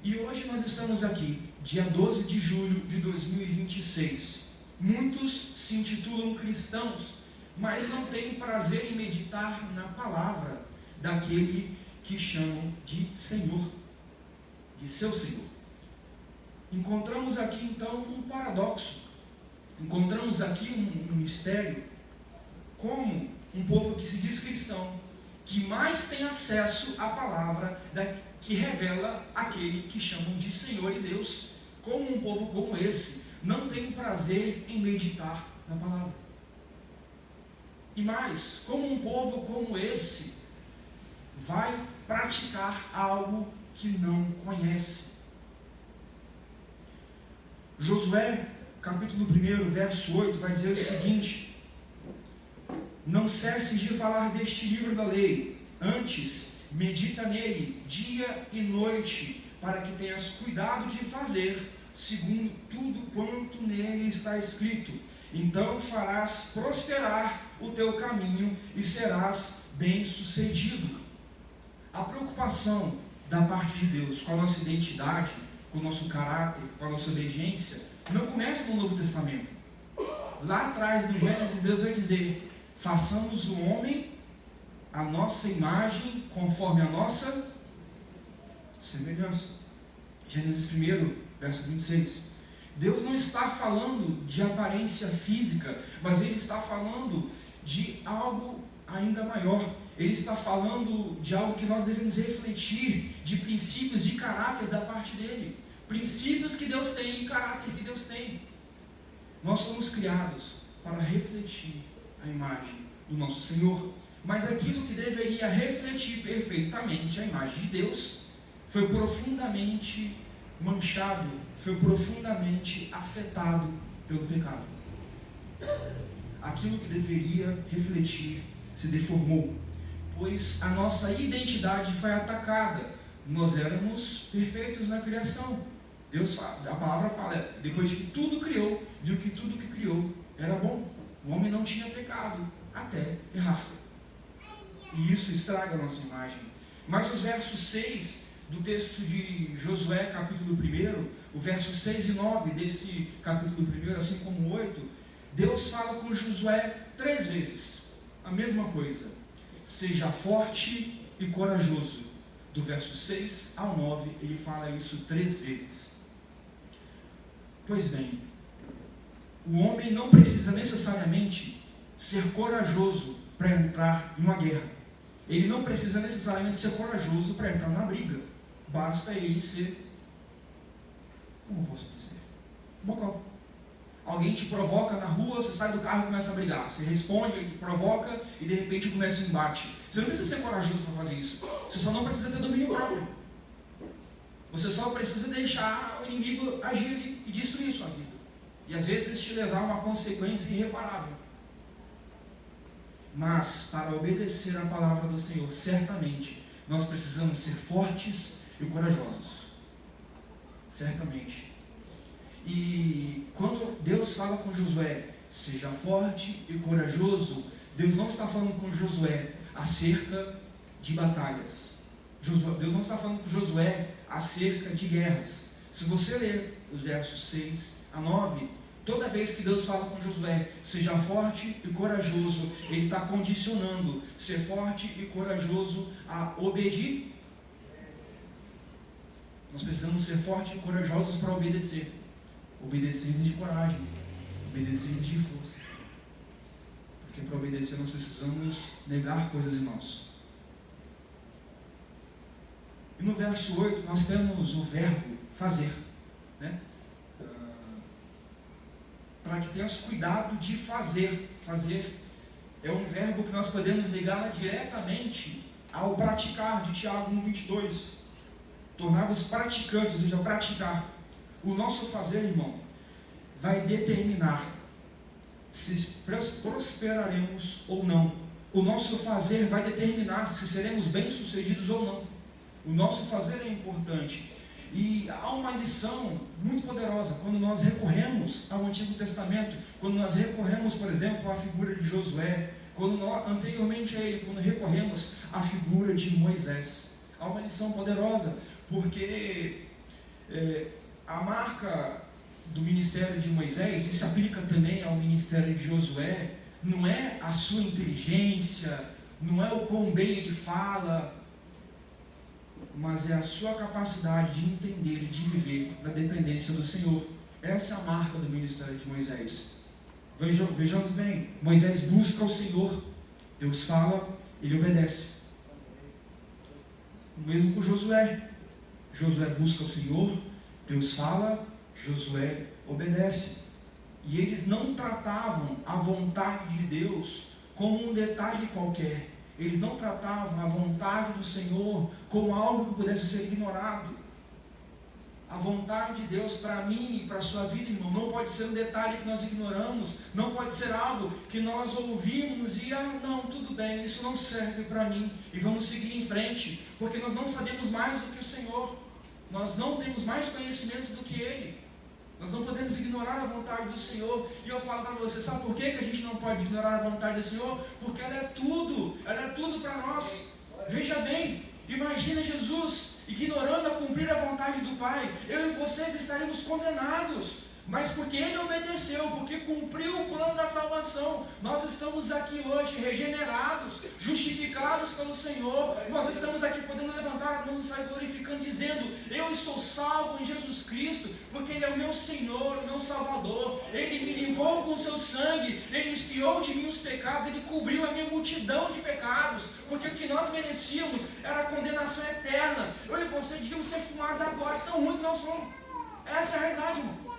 E hoje nós estamos aqui, dia 12 de julho de 2026. Muitos se intitulam cristãos, mas não têm prazer em meditar na palavra daquele que chamam de Senhor, de seu Senhor. Encontramos aqui então um paradoxo, encontramos aqui um mistério, como um povo que se diz cristão, que mais tem acesso à palavra que revela aquele que chamam de Senhor e Deus, como um povo como esse não tem prazer em meditar na palavra. E mais, como um povo como esse vai praticar algo que não conhece. Josué, capítulo 1, verso 8, vai dizer o seguinte: não cesses de falar deste livro da lei, antes medita nele dia e noite, para que tenhas cuidado de fazer segundo tudo quanto nele está escrito. Então farás prosperar o teu caminho e serás bem-sucedido. A preocupação da parte de Deus com a nossa identidade, com o nosso caráter, com a nossa obediência, não começa no Novo Testamento. Lá atrás, no Gênesis, Deus vai dizer: façamos o homem a nossa imagem, conforme a nossa semelhança. Gênesis 1, verso 26. Deus não está falando de aparência física, mas Ele está falando de algo ainda maior. Ele está falando de algo que nós devemos refletir, de princípios de caráter da parte dele. Princípios que Deus tem e caráter que Deus tem. Nós somos criados para refletir a imagem do nosso Senhor. Mas aquilo que deveria refletir perfeitamente a imagem de Deus foi profundamente manchado, foi profundamente afetado pelo pecado. Aquilo que deveria refletir se deformou, pois a nossa identidade foi atacada. Nós éramos perfeitos na criação. Deus fala, a palavra fala, depois que tudo criou, viu que tudo que criou era bom. O homem não tinha pecado até errar. E isso estraga a nossa imagem. Mas os versos 6 do texto de Josué, capítulo 1, o verso 6 e 9 desse capítulo 1, assim como o 8, Deus fala com Josué 3 vezes a mesma coisa: seja forte e corajoso. Do verso 6 ao 9, ele fala isso 3 vezes. Pois bem, o homem não precisa necessariamente ser corajoso para entrar em uma guerra. Ele não precisa necessariamente ser corajoso para entrar na briga. Basta ele ser, como posso dizer, bocó. Alguém te provoca na rua, você sai do carro e começa a brigar. Você responde, ele te provoca e de repente começa um embate. Você não precisa ser corajoso para fazer isso. Você só não precisa ter domínio próprio. Você só precisa deixar o inimigo agir e destruir sua vida. E às vezes te levar a uma consequência irreparável. Mas para obedecer a palavra do Senhor, certamente nós precisamos ser fortes e corajosos. Certamente. E quando Deus fala com Josué, seja forte e corajoso, Deus não está falando com Josué acerca de batalhas. Deus não está falando com Josué acerca de guerras. Se você ler os versos 6 a 9, toda vez que Deus fala com Josué, seja forte e corajoso, Ele está condicionando ser forte e corajoso a obedecer. Nós precisamos ser fortes e corajosos para obedecer. Obedecer exige coragem, obedecer exige força. Porque para obedecer nós precisamos negar coisas em nós. E no verso 8 nós temos o verbo fazer, né? Para que tenhas cuidado de fazer. Fazer é um verbo que nós podemos ligar diretamente ao praticar, de Tiago 1,22. Tornar-vos praticantes, ou seja, praticar. O nosso fazer, irmão, vai determinar se prosperaremos ou não. O nosso fazer vai determinar se seremos bem-sucedidos ou não. O nosso fazer é importante. E há uma lição muito poderosa quando nós recorremos ao Antigo Testamento, quando nós recorremos, por exemplo, à figura de Josué, quando nós, anteriormente a ele, quando recorremos à figura de Moisés. Há uma lição poderosa, porque a marca do ministério de Moisés, e se aplica também ao ministério de Josué, não é a sua inteligência, não é o quão bem ele fala, mas é a sua capacidade de entender e de viver na dependência do Senhor. Essa é a marca do ministério de Moisés. Vejamos bem, Moisés busca o Senhor, Deus fala, ele obedece. O mesmo com Josué. Josué busca o Senhor, Deus fala, Josué obedece. E eles não tratavam a vontade de Deus como um detalhe qualquer. Eles não tratavam a vontade do Senhor como algo que pudesse ser ignorado. A vontade de Deus para mim e para a sua vida, irmão, não pode ser um detalhe que nós ignoramos, não pode ser algo que nós ouvimos e, não, tudo bem, isso não serve para mim, e vamos seguir em frente, porque nós não sabemos mais do que o Senhor, nós não temos mais conhecimento do que Ele, nós não podemos ignorar a vontade do Senhor. E eu falo para você, sabe por que a gente não pode ignorar a vontade do Senhor? Porque ela é tudo para nós. Veja bem, imagina Jesus ignorando a cumprir a vontade do Pai. Eu e vocês estaremos condenados, mas porque Ele obedeceu, porque cumpriu o plano da salvação, nós estamos aqui hoje regenerados, justificados pelo Senhor. Nós estamos aqui podendo levantar a mão e sair glorificando, dizendo: eu estou salvo em Jesus Cristo, porque Ele é o meu Senhor, o meu Salvador. Ele me limpou com o seu sangue, Ele expiou de mim os pecados, Ele cobriu a minha multidão de pecados, porque o que nós merecíamos era a condenação eterna. Eu e você devíamos ser fumados agora, tão ruim que nós somos. Essa é a realidade, irmão.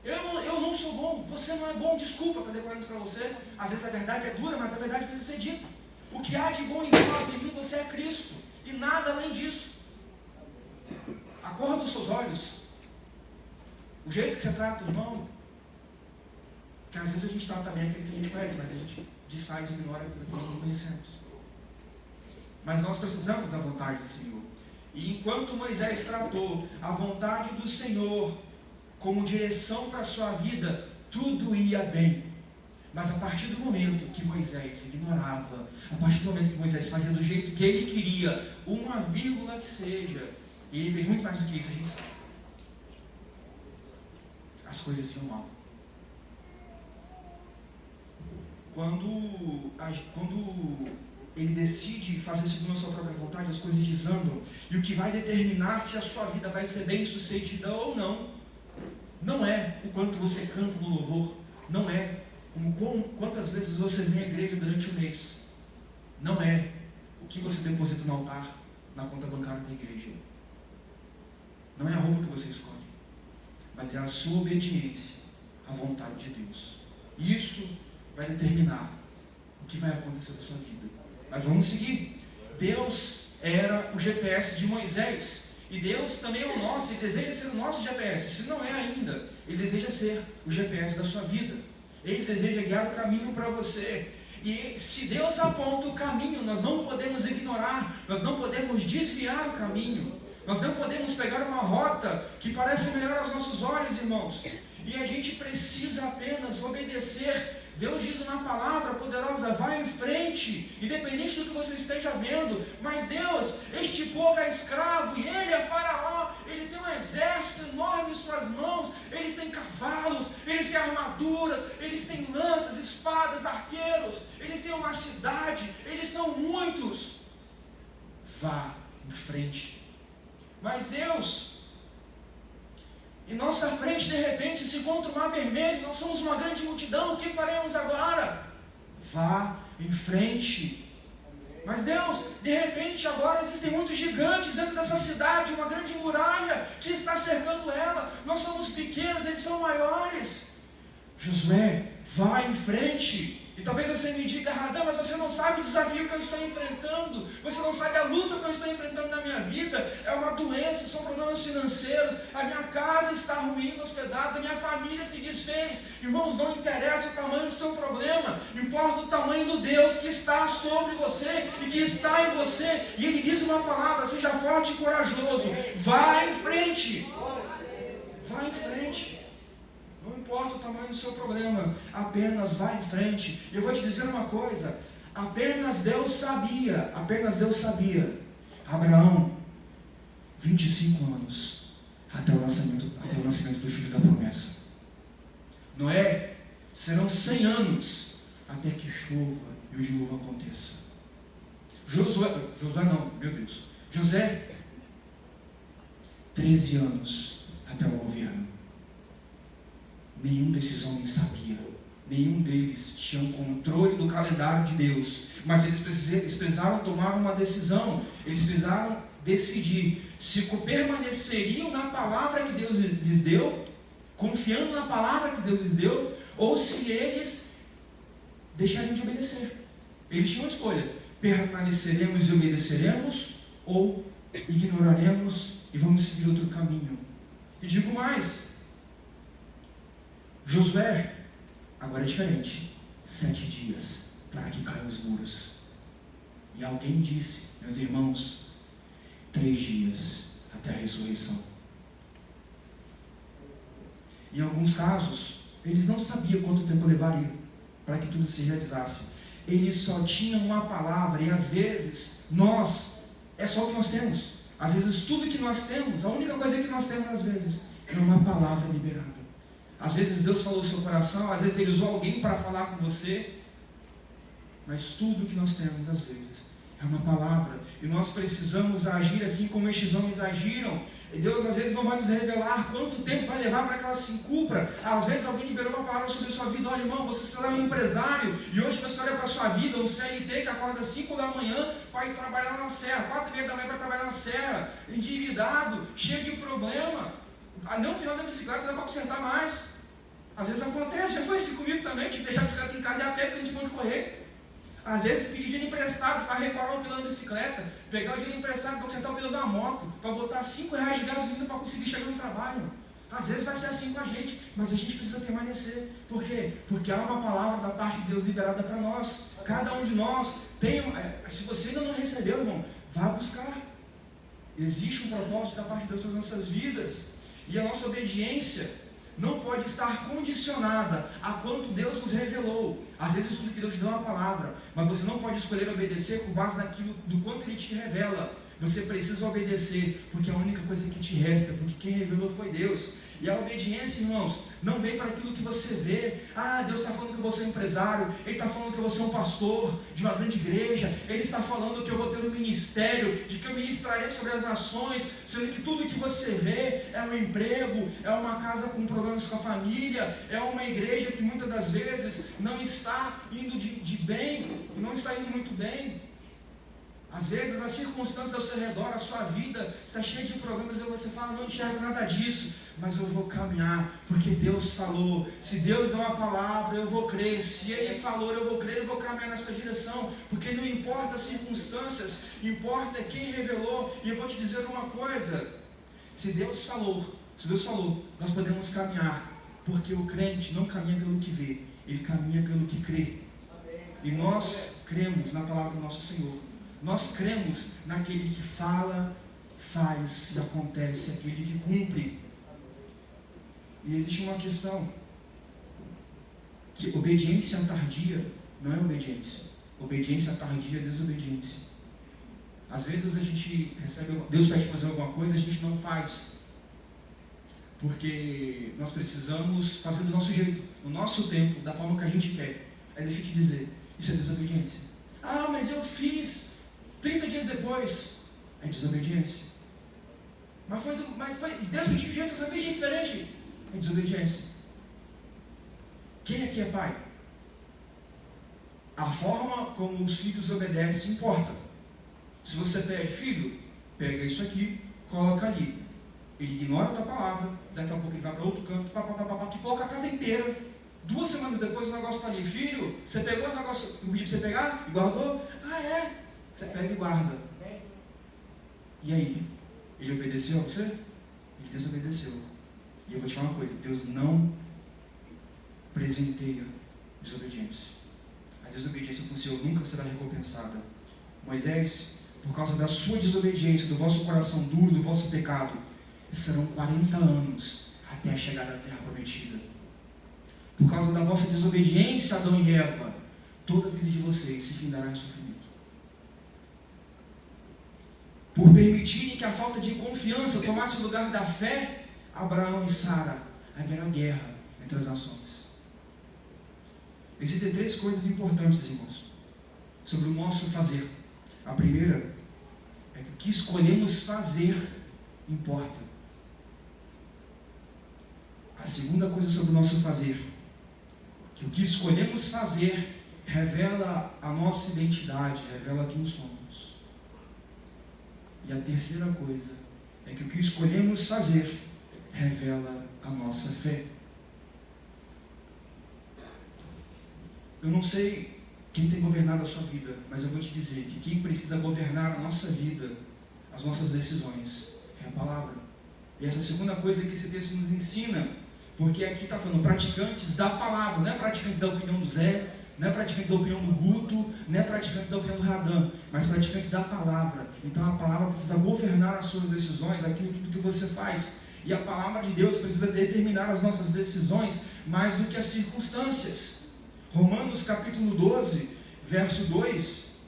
Eu não sou bom, você não é bom, desculpa para declarar isso para você. Às vezes a verdade é dura, mas a verdade precisa ser dita. O que há de bom em nós, em mim, você é Cristo, e nada além disso. A cor dos seus olhos, o jeito que você trata o irmão, que às vezes a gente trata também aquele que a gente conhece, mas a gente desfaz e ignora aquilo que nós não conhecemos. Mas nós precisamos da vontade do Senhor. E enquanto Moisés tratou a vontade do Senhor como direção para a sua vida, tudo ia bem. Mas a partir do momento que Moisés ignorava, a partir do momento que Moisés fazia do jeito que ele queria, uma vírgula que seja, e ele fez muito mais do que isso, a gente sabe, as coisas iam mal. Quando ele decide fazer segundo a sua própria vontade, as coisas desandam, e o que vai determinar se a sua vida vai ser bem sucedida ou não é o quanto você canta no louvor, não é quantas vezes você vem à igreja durante o mês, não é o que você deposita no altar, na conta bancária da igreja, não é a roupa que você escolhe, mas é a sua obediência à vontade de Deus. Isso vai determinar o que vai acontecer na sua vida. Mas vamos seguir. Deus era o GPS de Moisés, e Deus também é o nosso, Ele deseja ser o nosso GPS. Se não é ainda, Ele deseja ser o GPS da sua vida. Ele deseja guiar o caminho para você. E se Deus aponta o caminho, nós não podemos ignorar, nós não podemos desviar o caminho, nós não podemos pegar uma rota que parece melhor aos nossos olhos, irmãos, e a gente precisa apenas obedecer. Deus diz uma palavra poderosa: vai em frente, independente do que você esteja vendo. Mas Deus, este povo é escravo, e ele é faraó, ele tem um exército enorme em suas mãos, eles têm cavalos, eles têm armaduras, eles têm lanças, espadas, arqueiros, eles têm uma cidade, eles são muitos. Vá em frente. Mas Deus, em nossa frente, de repente, se encontra o mar vermelho, nós somos uma grande multidão, o que faremos agora? Vá em frente. Mas Deus, de repente, agora existem muitos gigantes dentro dessa cidade, uma grande muralha que está cercando ela, nós somos pequenos, eles são maiores. Josué, vá em frente. E talvez você me diga, Radam, mas você não sabe o desafio que eu estou enfrentando, você não sabe a luta que eu estou enfrentando na minha vida, é uma doença, são problemas financeiros, a minha casa está ruindo aos pedaços, a minha família se desfez. Irmãos, não interessa o tamanho do seu problema, importa o tamanho do Deus que está sobre você e que está em você. E Ele diz uma palavra: seja forte e corajoso, vá em frente, vá em frente. Não importa o tamanho do seu problema, apenas vá em frente. E eu vou te dizer uma coisa, apenas Deus sabia, Abraão, 25 anos, até o nascimento do filho da promessa. Noé, serão 100 anos, até que chova e o dilúvio aconteça. José, 13 anos, até o governo. Nenhum desses homens sabia, nenhum deles tinha um controle do calendário de Deus, mas eles precisaram tomar uma decisão, eles precisaram decidir se permaneceriam na palavra que Deus lhes deu, confiando na palavra que Deus lhes deu, ou se eles deixariam de obedecer. Eles tinham uma escolha: permaneceremos e obedeceremos, ou ignoraremos e vamos seguir outro caminho. E digo mais, Josué, agora é diferente, 7 dias para que caiam os muros. E alguém disse, meus irmãos, 3 dias até a ressurreição. Em alguns casos, eles não sabiam quanto tempo levaria para que tudo se realizasse. Eles só tinham uma palavra, e às vezes, é só o que nós temos. Às vezes tudo que nós temos, a única coisa que nós temos às vezes, é uma palavra liberada. Às vezes Deus falou no seu coração, às vezes Ele usou alguém para falar com você, mas tudo que nós temos às vezes é uma palavra, e nós precisamos agir assim como estes homens agiram. E Deus às vezes não vai nos revelar quanto tempo vai levar para que ela se cumpra. Às vezes alguém liberou uma palavra sobre a sua vida: olha, irmão, você será um empresário, e hoje você olha para a sua vida, um CLT que acorda às 5 da manhã para ir trabalhar na serra, 4h30 da manhã para trabalhar na serra, endividado, cheio de problema, não pirando da bicicleta, não dá para consertar mais. Às vezes acontece, já foi assim comigo também, tive que deixar a bicicleta em casa e a pé porque não tinha onde correr. Às vezes pedir dinheiro emprestado para reparar o pneu da bicicleta, pegar o dinheiro emprestado para consertar o pneu da moto, para botar R$5 de gasolina para conseguir chegar no trabalho. Às vezes vai ser assim com a gente, mas a gente precisa permanecer. Por quê? Porque há uma palavra da parte de Deus liberada para nós. Cada um de nós tem, se você ainda não recebeu, irmão, vá buscar. Existe um propósito da parte de Deus para as nossas vidas, e a nossa obediência não pode estar condicionada a quanto Deus nos revelou. Às vezes tudo que Deus te dá uma palavra, mas você não pode escolher obedecer com base naquilo do quanto Ele te revela. Você precisa obedecer, porque é a única coisa que te resta, porque quem revelou foi Deus. E a obediência, irmãos, não vem para aquilo que você vê. Deus está falando que eu vou ser um empresário, Ele está falando que eu vou ser um pastor de uma grande igreja, Ele está falando que eu vou ter um ministério, de que eu ministrarei sobre as nações, sendo que tudo que você vê é um emprego, é uma casa com problemas com a família, é uma igreja que muitas das vezes não está indo de bem, não está indo muito bem. Às vezes as circunstâncias ao seu redor, a sua vida está cheia de problemas, e você fala: não enxergo nada disso, mas eu vou caminhar, porque Deus falou. Se Deus deu uma palavra, eu vou crer. Se Ele falou, eu vou crer, eu vou caminhar nessa direção, porque não importa as circunstâncias, importa quem revelou. E eu vou te dizer uma coisa: se Deus falou, nós podemos caminhar, porque o crente não caminha pelo que vê, ele caminha pelo que crê. E nós cremos na palavra do nosso Senhor. Nós cremos naquele que fala, faz e acontece, aquele que cumpre. E existe uma questão, que obediência tardia não é obediência. Obediência tardia é desobediência. Às vezes a gente recebe, Deus pede fazer alguma coisa, a gente não faz, porque nós precisamos fazer do nosso jeito, no nosso tempo, da forma que a gente quer. Aí deixa eu te dizer, isso é desobediência. Mas eu fiz 30 dias depois, é desobediência. Mas foi Deus pediu de jeito, você fez diferente, é desobediência. Quem aqui é pai? A forma como os filhos obedecem importa. Se você pede: filho, pega isso aqui, coloca ali, ele ignora a tua palavra, daqui a pouco ele vai para outro canto, pipoca a casa inteira, 2 semanas depois o negócio está ali. Filho, você pegou o negócio, eu pedi para você pegar e guardou? Ah, é? Você pega e guarda. E aí? Ele obedeceu a você? Ele desobedeceu. E eu vou te falar uma coisa, Deus não presenteia desobediência. A desobediência com o Senhor nunca será recompensada. Moisés, por causa da sua desobediência, do vosso coração duro, do vosso pecado, serão 40 anos até a chegada da terra prometida. Por causa da vossa desobediência, Adão e Eva, toda a vida de vocês se findará em sofrimento. Por permitirem que a falta de confiança tomasse o lugar da fé, Abraão e Sara, haverá guerra entre as nações. Existem 3 coisas importantes, irmãos, sobre o nosso fazer. A primeira é que o que escolhemos fazer importa. A segunda coisa sobre o nosso fazer, que o que escolhemos fazer revela a nossa identidade, revela quem somos. E a terceira coisa é que o que escolhemos fazer revela a nossa fé. Eu não sei quem tem governado a sua vida, mas eu vou te dizer que quem precisa governar a nossa vida, as nossas decisões, é a palavra. E essa segunda coisa que esse texto nos ensina, porque aqui está falando praticantes da palavra, não é praticantes da opinião do Zé, não é praticantes da opinião do Guto, não é praticantes da opinião do Radan, mas praticantes da palavra. Então a palavra precisa governar as suas decisões, aquilo tudo que você faz. E a palavra de Deus precisa determinar as nossas decisões mais do que as circunstâncias. Romanos capítulo 12, verso 2.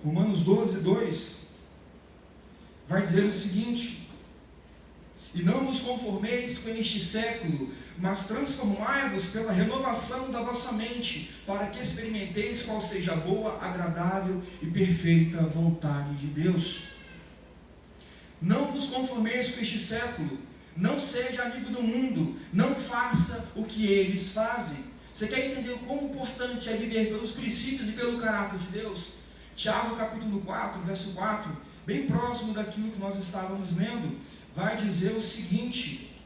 Romanos 12, 2. Vai dizer o seguinte: e não vos conformeis com este século, mas transformai-vos pela renovação da vossa mente, para que experimenteis qual seja a boa, agradável e perfeita vontade de Deus. Não vos conformeis com este século, não seja amigo do mundo, não faça o que eles fazem. Você quer entender o quão importante é viver pelos princípios e pelo caráter de Deus? Tiago capítulo 4, verso 4, bem próximo daquilo que nós estávamos lendo, vai dizer o seguinte: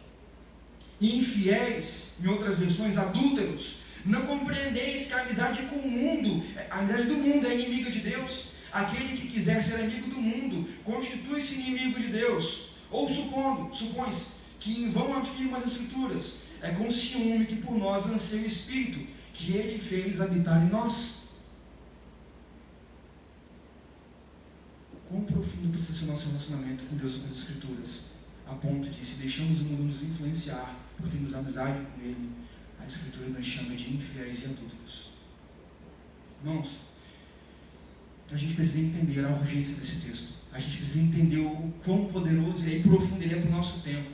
infiéis, em outras versões, adúlteros, não compreendeis que a amizade com o mundo, a amizade do mundo é inimiga de Deus? Aquele que quiser ser amigo do mundo, constitui-se inimigo de Deus. Ou supões que em vão afirma as Escrituras, é com ciúme que por nós anseia o Espírito, que Ele fez habitar em nós. Quão profundo precisa ser o nosso relacionamento com Deus e com as Escrituras, a ponto de, se deixamos o mundo nos influenciar, por termos amizade com Ele, a Escritura nos chama de infiéis e adúlteros. Irmãos, a gente precisa entender a urgência desse texto. A gente precisa entender o quão poderoso e profundo ele é para o nosso tempo.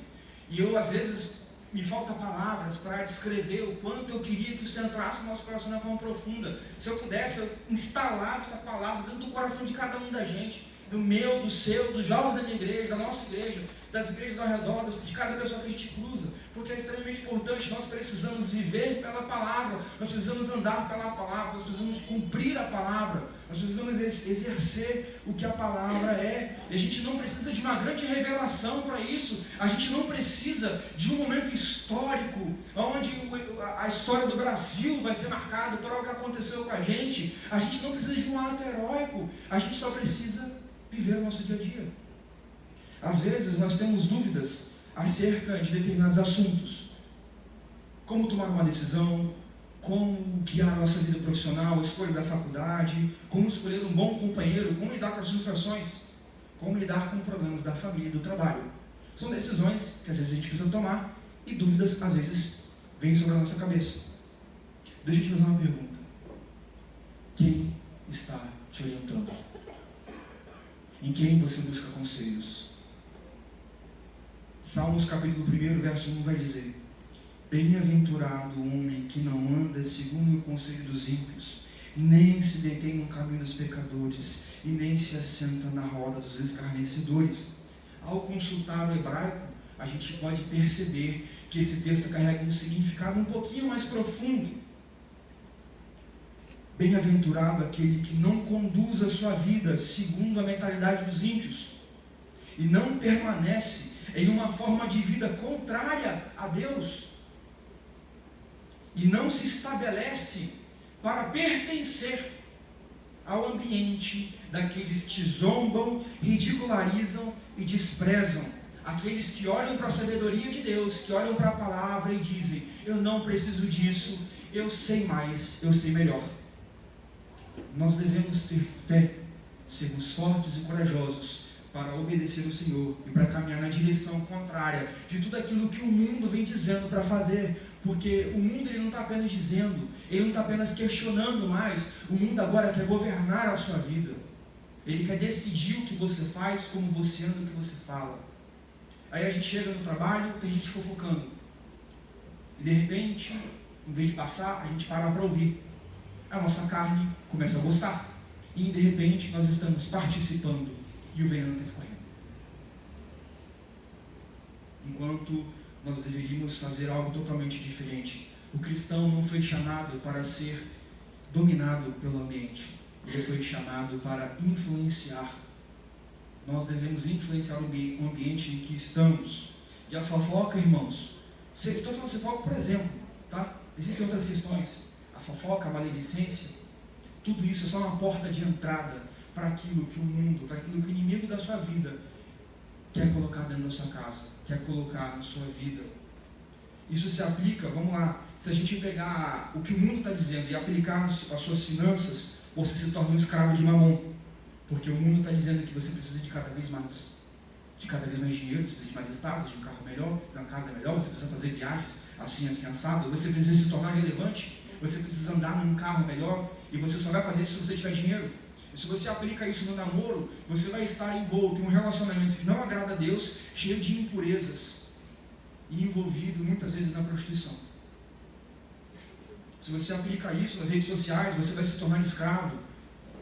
E eu, às vezes, me falta palavras para descrever o quanto eu queria que isso entrasse no nosso coração de uma forma profunda. Se eu pudesse instalar essa palavra dentro do coração de cada um da gente, do meu, do seu, dos jovens da minha igreja, da nossa igreja, das igrejas ao redor, de cada pessoa que a gente cruza, porque é extremamente importante. Nós precisamos viver pela palavra, nós precisamos andar pela palavra, nós precisamos cumprir a palavra, nós precisamos exercer o que a palavra é. E a gente não precisa de uma grande revelação para isso, a gente não precisa de um momento histórico, onde a história do Brasil vai ser marcada por algo que aconteceu com a gente não precisa de um ato heróico, a gente só precisa viver o nosso dia a dia. Às vezes nós temos dúvidas acerca de determinados assuntos, como tomar uma decisão, como guiar a nossa vida profissional, a escolha da faculdade, como escolher um bom companheiro, como lidar com as frustrações, como lidar com problemas da família e do trabalho. São decisões que às vezes a gente precisa tomar e dúvidas às vezes vêm sobre a nossa cabeça. Deixa eu te fazer uma pergunta: quem está te orientando? Em quem você busca conselhos? Salmos capítulo 1, verso 1 vai dizer: bem-aventurado o homem que não anda segundo o conselho dos ímpios, nem se detém no caminho dos pecadores, e nem se assenta na roda dos escarnecedores. Ao consultar o hebraico, a gente pode perceber que esse texto carrega um significado um pouquinho mais profundo. Bem-aventurado aquele que não conduz a sua vida segundo a mentalidade dos ímpios, e não permanece em uma forma de vida contrária a Deus. e não se estabelece para pertencer ao ambiente daqueles que zombam, ridicularizam e desprezam. Aqueles que olham para a sabedoria de Deus, que olham para a palavra e dizem: eu não preciso disso, eu sei mais, eu sei melhor. Nós devemos ter fé, sermos fortes e corajosos para obedecer o Senhor e para caminhar na direção contrária de tudo aquilo que o mundo vem dizendo para fazer. Porque o mundo ele não está apenas dizendo, ele não está apenas questionando mais. O mundo agora quer governar a sua vida. Ele quer decidir o que você faz, como você anda, o que você fala. Aí a gente chega no trabalho, tem gente fofocando. E de repente, em vez de passar, a gente para para ouvir. A nossa carne começa a gostar. E de repente nós estamos participando e o veneno está escorrendo. Enquanto nós deveríamos fazer algo totalmente diferente. O cristão não foi chamado para ser dominado pelo ambiente. Ele foi chamado para influenciar. Nós devemos influenciar o ambiente em que estamos. E a fofoca, irmãos, estou falando de fofoca por exemplo, tá? Existem outras questões. A fofoca, a maledicência, tudo isso é só uma porta de entrada para aquilo que o mundo, para aquilo que o inimigo da sua vida quer colocar dentro da sua casa, quer colocar na sua vida. Isso se aplica, vamos lá, se a gente pegar o que o mundo está dizendo e aplicar as suas finanças, você se torna um escravo de mamon. Porque o mundo está dizendo que você precisa de cada vez mais dinheiro, você precisa de mais status, de um carro melhor, de uma casa melhor, você precisa fazer viagens assim, assado, você precisa se tornar relevante, você precisa andar num carro melhor, e você só vai fazer isso se você tiver dinheiro. E se você aplica isso no namoro, você vai estar envolto em um relacionamento que não agrada a Deus, cheio de impurezas, e envolvido muitas vezes na prostituição. Se você aplica isso nas redes sociais, você vai se tornar escravo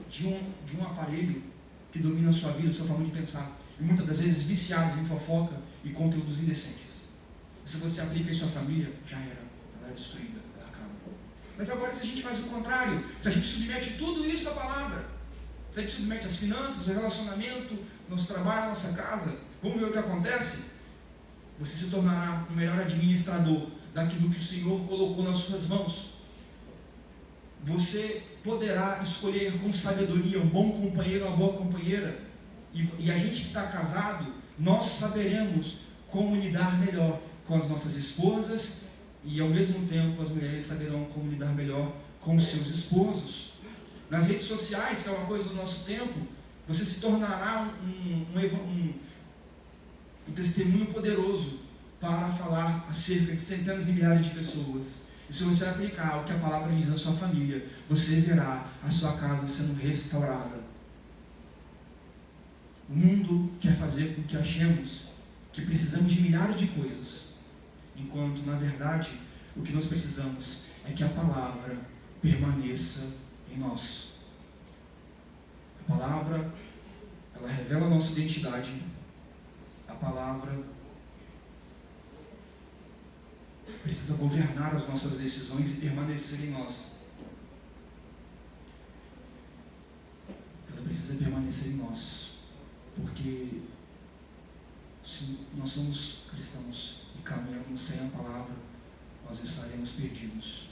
de um aparelho que domina a sua vida, a sua forma de pensar, e muitas das vezes viciados em fofoca e conteúdos indecentes. E se você aplica isso à família, já era, ela é destruída, ela acaba. Mas agora se a gente faz o contrário, se a gente submete tudo isso à palavra, se a gente submete as finanças, o relacionamento, nosso trabalho, a nossa casa, vamos ver o que acontece? Você se tornará o melhor administrador daquilo que o Senhor colocou nas suas mãos. Você poderá escolher com sabedoria um bom companheiro, uma boa companheira. E a gente que está casado, nós saberemos como lidar melhor com as nossas esposas e ao mesmo tempo as mulheres saberão como lidar melhor com os seus esposos. Nas redes sociais, que é uma coisa do nosso tempo, você se tornará um testemunho poderoso para falar acerca de centenas e milhares de pessoas. E se você aplicar o que a palavra diz na sua família, você verá a sua casa sendo restaurada. O mundo quer fazer com que achemos que precisamos de milhares de coisas, enquanto, na verdade, o que nós precisamos é que a palavra permaneça em nós. A palavra, ela revela a nossa identidade. A palavra precisa governar as nossas decisões e permanecer em nós. Ela precisa permanecer em nós, porque se nós somos cristãos e caminhamos sem a palavra, nós estaremos perdidos.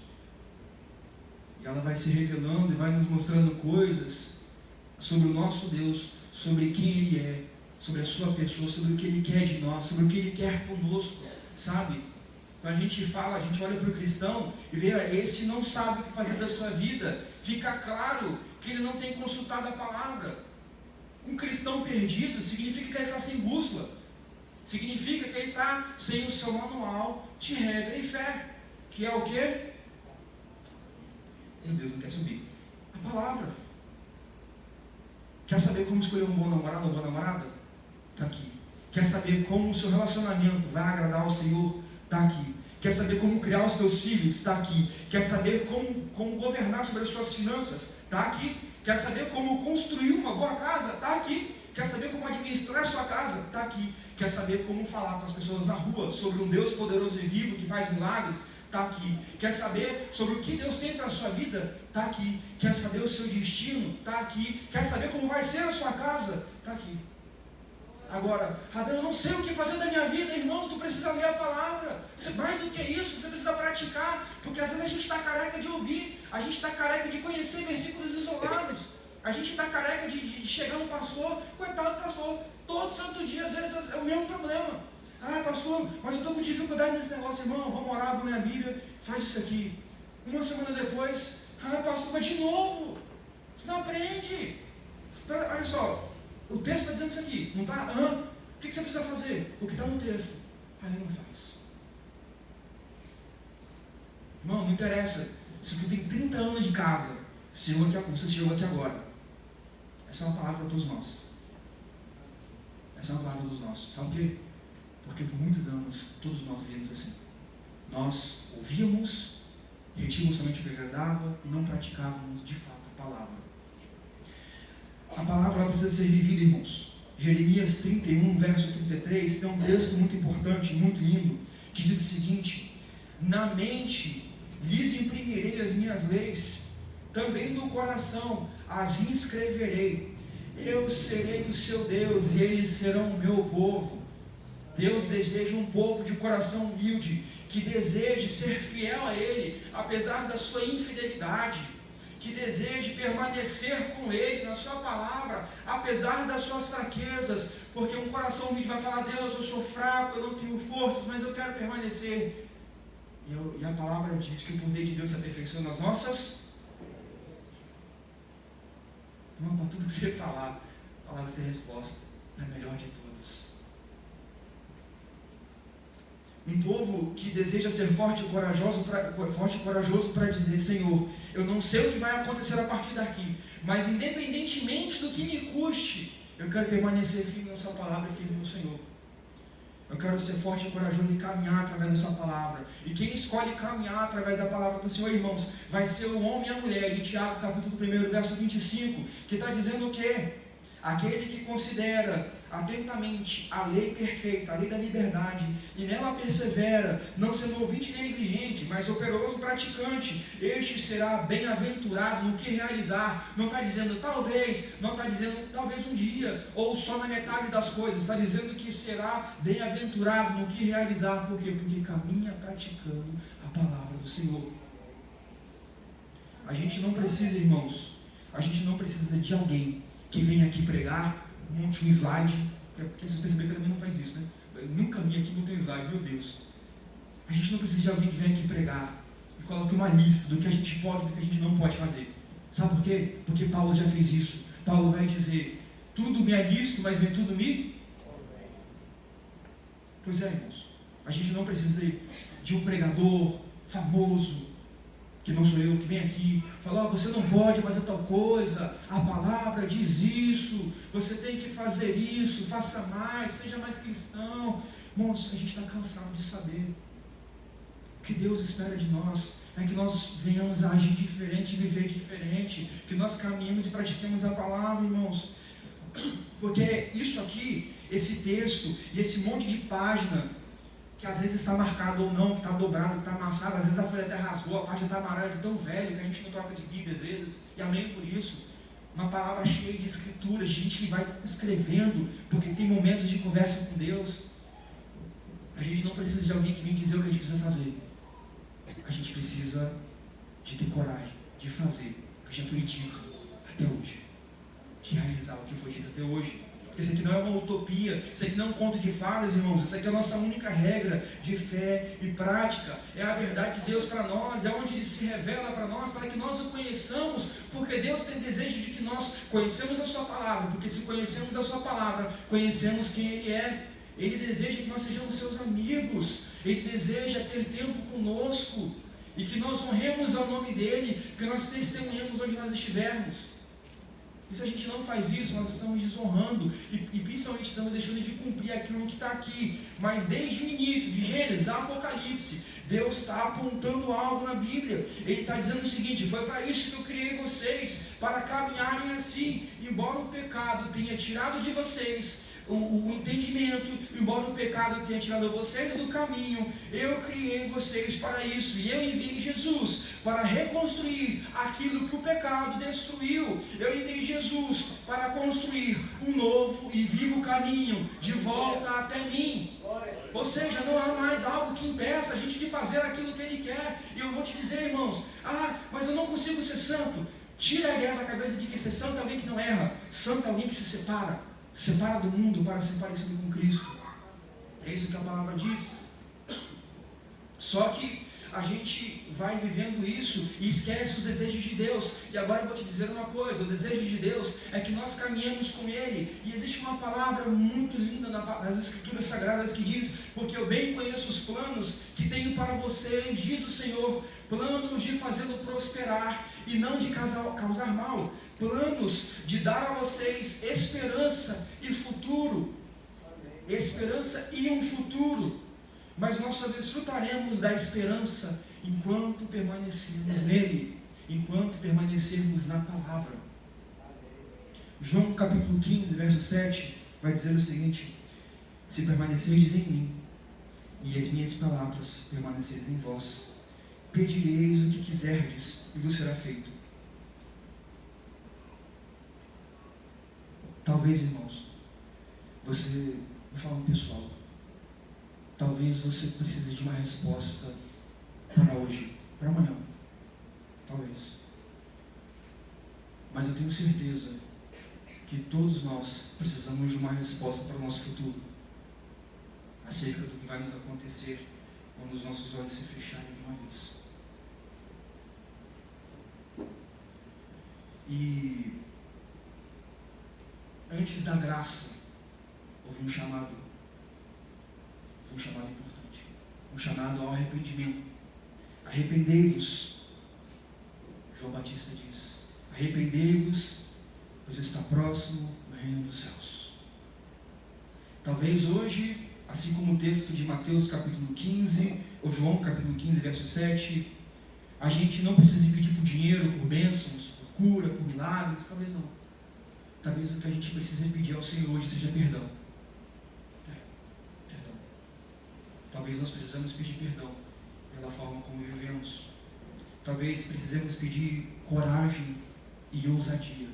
E ela vai se revelando e vai nos mostrando coisas sobre o nosso Deus, sobre quem Ele é, sobre a sua pessoa, sobre o que Ele quer de nós, sobre o que Ele quer conosco, sabe? Quando a gente fala, a gente olha para o cristão e vê, esse não sabe o que fazer da sua vida, fica claro que ele não tem consultado a palavra. Um cristão perdido significa que ele está sem bússola, significa que ele está sem o seu manual de regra e fé, que é o quê? Meu Deus, não quer subir. A palavra. Quer saber como escolher um bom namorado ou uma boa namorada? Está aqui. Quer saber como o seu relacionamento vai agradar ao Senhor? Está aqui. Quer saber como criar os teus filhos? Está aqui. Quer saber como governar sobre as suas finanças? Está aqui. Quer saber como construir uma boa casa? Está aqui. Quer saber como administrar a sua casa? Está aqui. Quer saber como falar com as pessoas na rua sobre um Deus poderoso e vivo que faz milagres? Está aqui. Quer saber sobre o que Deus tem para a sua vida? Está aqui. Quer saber o seu destino? Está aqui. Quer saber como vai ser a sua casa? Está aqui. Agora, Radão, eu não sei o que fazer da minha vida, irmão, tu precisa ler a palavra. Mais do que isso, você precisa praticar, porque às vezes a gente está careca de ouvir, a gente está careca de conhecer versículos isolados, a gente está careca de chegar no pastor, coitado do pastor, todo santo dia às vezes é o mesmo problema. Ah, pastor, mas eu estou com dificuldade nesse negócio, irmão, vamos orar, vamos ler a Bíblia, faz isso aqui. Uma semana depois, pastor, mas de novo, você não aprende. Olha só, o texto está dizendo isso aqui, não está? O que você precisa fazer? O que está no texto. Aí não faz. Irmão, não interessa. Se você tem 30 anos de casa, você chegou aqui agora. Essa é uma palavra para todos nós. Essa é uma palavra dos nossos. Sabe por quê? Porque por muitos anos, todos nós vivemos assim. Nós ouvíamos, retínhamos somente o que agradava e não praticávamos de fato a palavra. A palavra precisa ser vivida, irmãos. Jeremias 31, verso 33, tem um texto muito importante, muito lindo, que diz o seguinte: na mente lhes imprimirei as minhas leis, também no coração as inscreverei. Eu serei o seu Deus e eles serão o meu povo. Deus deseja um povo de coração humilde, que deseje ser fiel a Ele, apesar da sua infidelidade, que deseje permanecer com Ele na sua palavra, apesar das suas fraquezas, porque um coração humilde vai falar: Deus, eu sou fraco, eu não tenho forças, mas eu quero permanecer. E a palavra diz que o poder de Deus se aperfeiçoa nas nossas. Irmão, para tudo que você falar, a palavra tem resposta, é a melhor de todas. Um povo que deseja ser forte e corajoso para dizer: Senhor, eu não sei o que vai acontecer a partir daqui, mas independentemente do que me custe, eu quero permanecer firme na sua palavra e firme no Senhor. Eu quero ser forte e corajoso e caminhar através da sua palavra. E quem escolhe caminhar através da palavra do Senhor, irmãos, vai ser o homem e a mulher. Em Tiago, capítulo 1, verso 25, que está dizendo o quê? Aquele que considera atentamente a lei perfeita, a lei da liberdade, e nela persevera, não sendo ouvinte nem negligente, mas operoso praticante, este será bem-aventurado no que realizar. Não está dizendo talvez, não está dizendo talvez um dia, ou só na metade das coisas, está dizendo que será bem-aventurado no que realizar. Por quê? Porque caminha praticando a palavra do Senhor. A gente não precisa, irmãos, a gente não precisa de alguém que venha aqui pregar, monte um slide, porque vocês perceberam que também não faz isso, né? Eu nunca vim aqui e botei um slide, meu Deus. A gente não precisa de alguém que venha aqui pregar e coloque uma lista do que a gente pode e do que a gente não pode fazer. Sabe por quê? Porque Paulo já fez isso. Paulo vai dizer: tudo me é lícito, mas nem tudo me... Pois é, irmãos. A gente não precisa de um pregador famoso, que não sou eu, que vem aqui e fala: você não pode fazer tal coisa, a palavra diz isso, você tem que fazer isso, faça mais, seja mais cristão. Irmãos, a gente está cansado de saber. O que Deus espera de nós é que nós venhamos a agir diferente, viver diferente, que nós caminhemos e pratiquemos a palavra, irmãos. Porque isso aqui, esse texto e esse monte de página, que às vezes está marcado ou não, que está dobrado, que está amassado, às vezes a folha até rasgou, a página está amarela de tão velho que a gente não troca de Bíblia às vezes, e amém por isso. Uma palavra cheia de escrituras, de gente que vai escrevendo, porque tem momentos de conversa com Deus. A gente não precisa de alguém que vem dizer o que a gente precisa fazer. A gente precisa de ter coragem, de fazer o que já foi dito até hoje, de realizar o que foi dito até hoje. Isso aqui não é uma utopia, isso aqui não é um conto de fadas, irmãos. Isso aqui é a nossa única regra de fé e prática. É a verdade de Deus para nós, é onde Ele se revela para nós, para que nós o conheçamos, porque Deus tem desejo de que nós conhecemos a Sua palavra, porque se conhecemos a Sua palavra, conhecemos quem Ele é. Ele deseja que nós sejamos seus amigos, Ele deseja ter tempo conosco, e que nós honremos ao nome dEle, que nós testemunhemos onde nós estivermos. E se a gente não faz isso, nós estamos desonrando e principalmente estamos deixando de cumprir aquilo que está aqui. Mas desde o início, de Gênesis a Apocalipse, Deus está apontando algo na Bíblia. Ele está dizendo o seguinte: foi para isso que eu criei vocês, para caminharem assim. Embora o pecado tenha tirado de vocês o entendimento, embora o pecado tenha tirado vocês do caminho, eu criei vocês para isso, e eu enviei Jesus para reconstruir aquilo que o pecado destruiu. Eu enviei Jesus para construir um novo e vivo caminho de volta até mim. Ou seja, não há mais algo que impeça a gente de fazer aquilo que Ele quer. E eu vou te dizer, irmãos, mas eu não consigo ser santo. Tira a ideia da cabeça de que ser santo é alguém que não erra. Santo é alguém que se separa do mundo para ser parecido com Cristo. É isso que a palavra diz. Só que a gente vai vivendo isso e esquece os desejos de Deus. E agora eu vou te dizer uma coisa: o desejo de Deus é que nós caminhemos com Ele. E existe uma palavra muito linda nas Escrituras Sagradas que diz: porque eu bem conheço os planos que tenho para vocês, diz o Senhor, planos de fazê-lo prosperar e não de causar mal, planos de dar a vocês esperança e futuro. Esperança e um futuro. Mas nós só desfrutaremos da esperança enquanto permanecermos nele, enquanto permanecermos na palavra. João capítulo 15, verso 7, vai dizer o seguinte: se permanecerdes em mim, e as minhas palavras permanecerdes em vós, pedireis o que quiserdes, e vos será feito. Talvez, irmãos, vou falar um pessoal, talvez você precise de uma resposta para hoje, para amanhã. Talvez. Mas eu tenho certeza que todos nós precisamos de uma resposta para o nosso futuro, acerca do que vai nos acontecer quando os nossos olhos se fecharem de uma vez. E antes da graça, houve um chamado importante, um chamado ao arrependimento. Arrependei-vos, João Batista diz, arrependei-vos, pois está próximo o reino dos céus. Talvez hoje, assim como o texto de Mateus capítulo 15, ou João capítulo 15, verso 7, a gente não precise pedir por dinheiro, por bênçãos, por cura, por milagres, talvez não. Talvez o que a gente precise pedir ao Senhor hoje seja perdão. Talvez nós precisamos pedir perdão pela forma como vivemos. Talvez precisemos pedir coragem e ousadia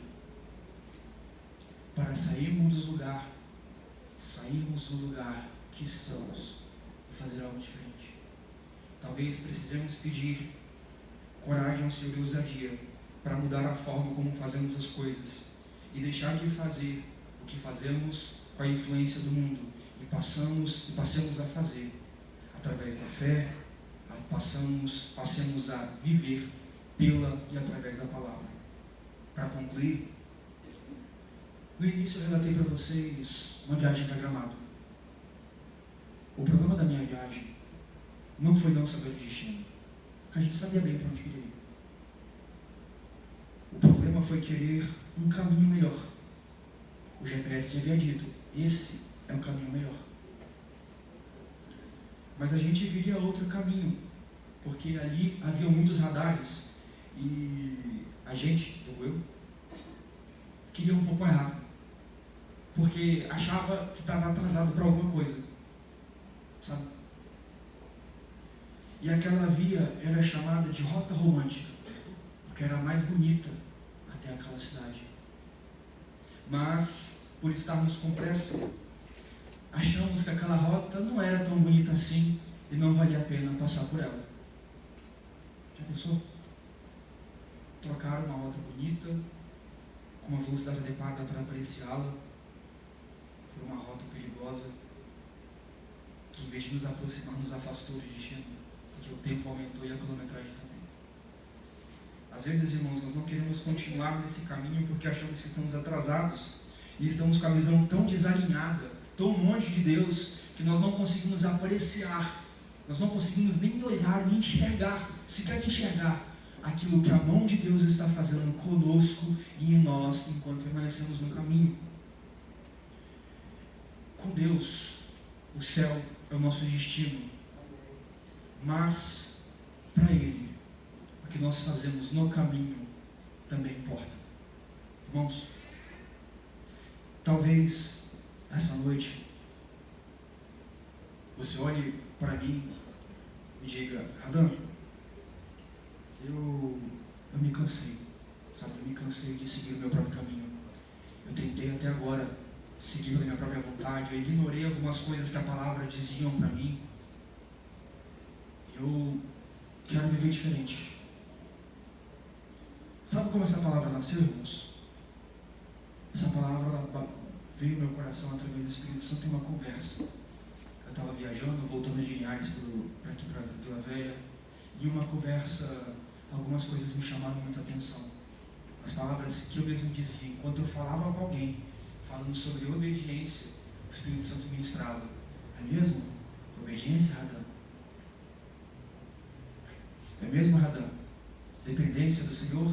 para sairmos do lugar que estamos e fazer algo diferente. Talvez precisemos pedir coragem ao Senhor e ousadia para mudar a forma como fazemos as coisas e deixar de fazer o que fazemos com a influência do mundo e passemos a fazer através da fé, passemos a viver pela e através da palavra. Para concluir, no início eu relatei para vocês uma viagem para Gramado. O problema da minha viagem não foi não saber o destino, porque a gente sabia bem para onde queria ir. O problema foi querer um caminho melhor. O GPS já havia dito, esse é um caminho melhor. Mas a gente viria outro caminho, porque ali havia muitos radares e a gente, eu, queria um pouco mais rápido, porque achava que estava atrasado para alguma coisa, sabe? E aquela via era chamada de Rota Romântica, porque era a mais bonita até aquela cidade. Mas, por estarmos com pressa, achamos que aquela rota não era tão bonita assim e não valia a pena passar por ela. Já pensou? Trocaram uma rota bonita, com uma velocidade adequada para apreciá-la, por uma rota perigosa, que em vez de nos aproximar, nos afastou do destino, porque o tempo aumentou e a quilometragem também. Às vezes, irmãos, nós não queremos continuar nesse caminho porque achamos que estamos atrasados e estamos com a visão tão desalinhada, tão longe de Deus, que nós não conseguimos apreciar, nós não conseguimos nem olhar, nem enxergar, sequer enxergar aquilo que a mão de Deus está fazendo conosco e em nós, enquanto permanecemos no caminho. Com Deus, o céu é o nosso destino, mas para Ele, o que nós fazemos no caminho também importa. Irmãos, talvez essa noite você olhe para mim e diga: Adam, eu me cansei, sabe? Eu me cansei de seguir o meu próprio caminho. Eu tentei até agora segui pela minha própria vontade, eu ignorei algumas coisas que a palavra diziam para mim. Eu quero viver diferente. Sabe como essa palavra nasceu, irmãos? Essa palavra ela veio ao meu coração através do Espírito Santo em uma conversa. Eu estava viajando, voltando de Linhares para aqui para Vila Velha, e uma conversa, algumas coisas me chamaram muita atenção. As palavras que eu mesmo dizia, enquanto eu falava com alguém, falando sobre obediência, o Espírito Santo ministrava. É mesmo? Obediência, Radam? É mesmo, Radam? Dependência do Senhor?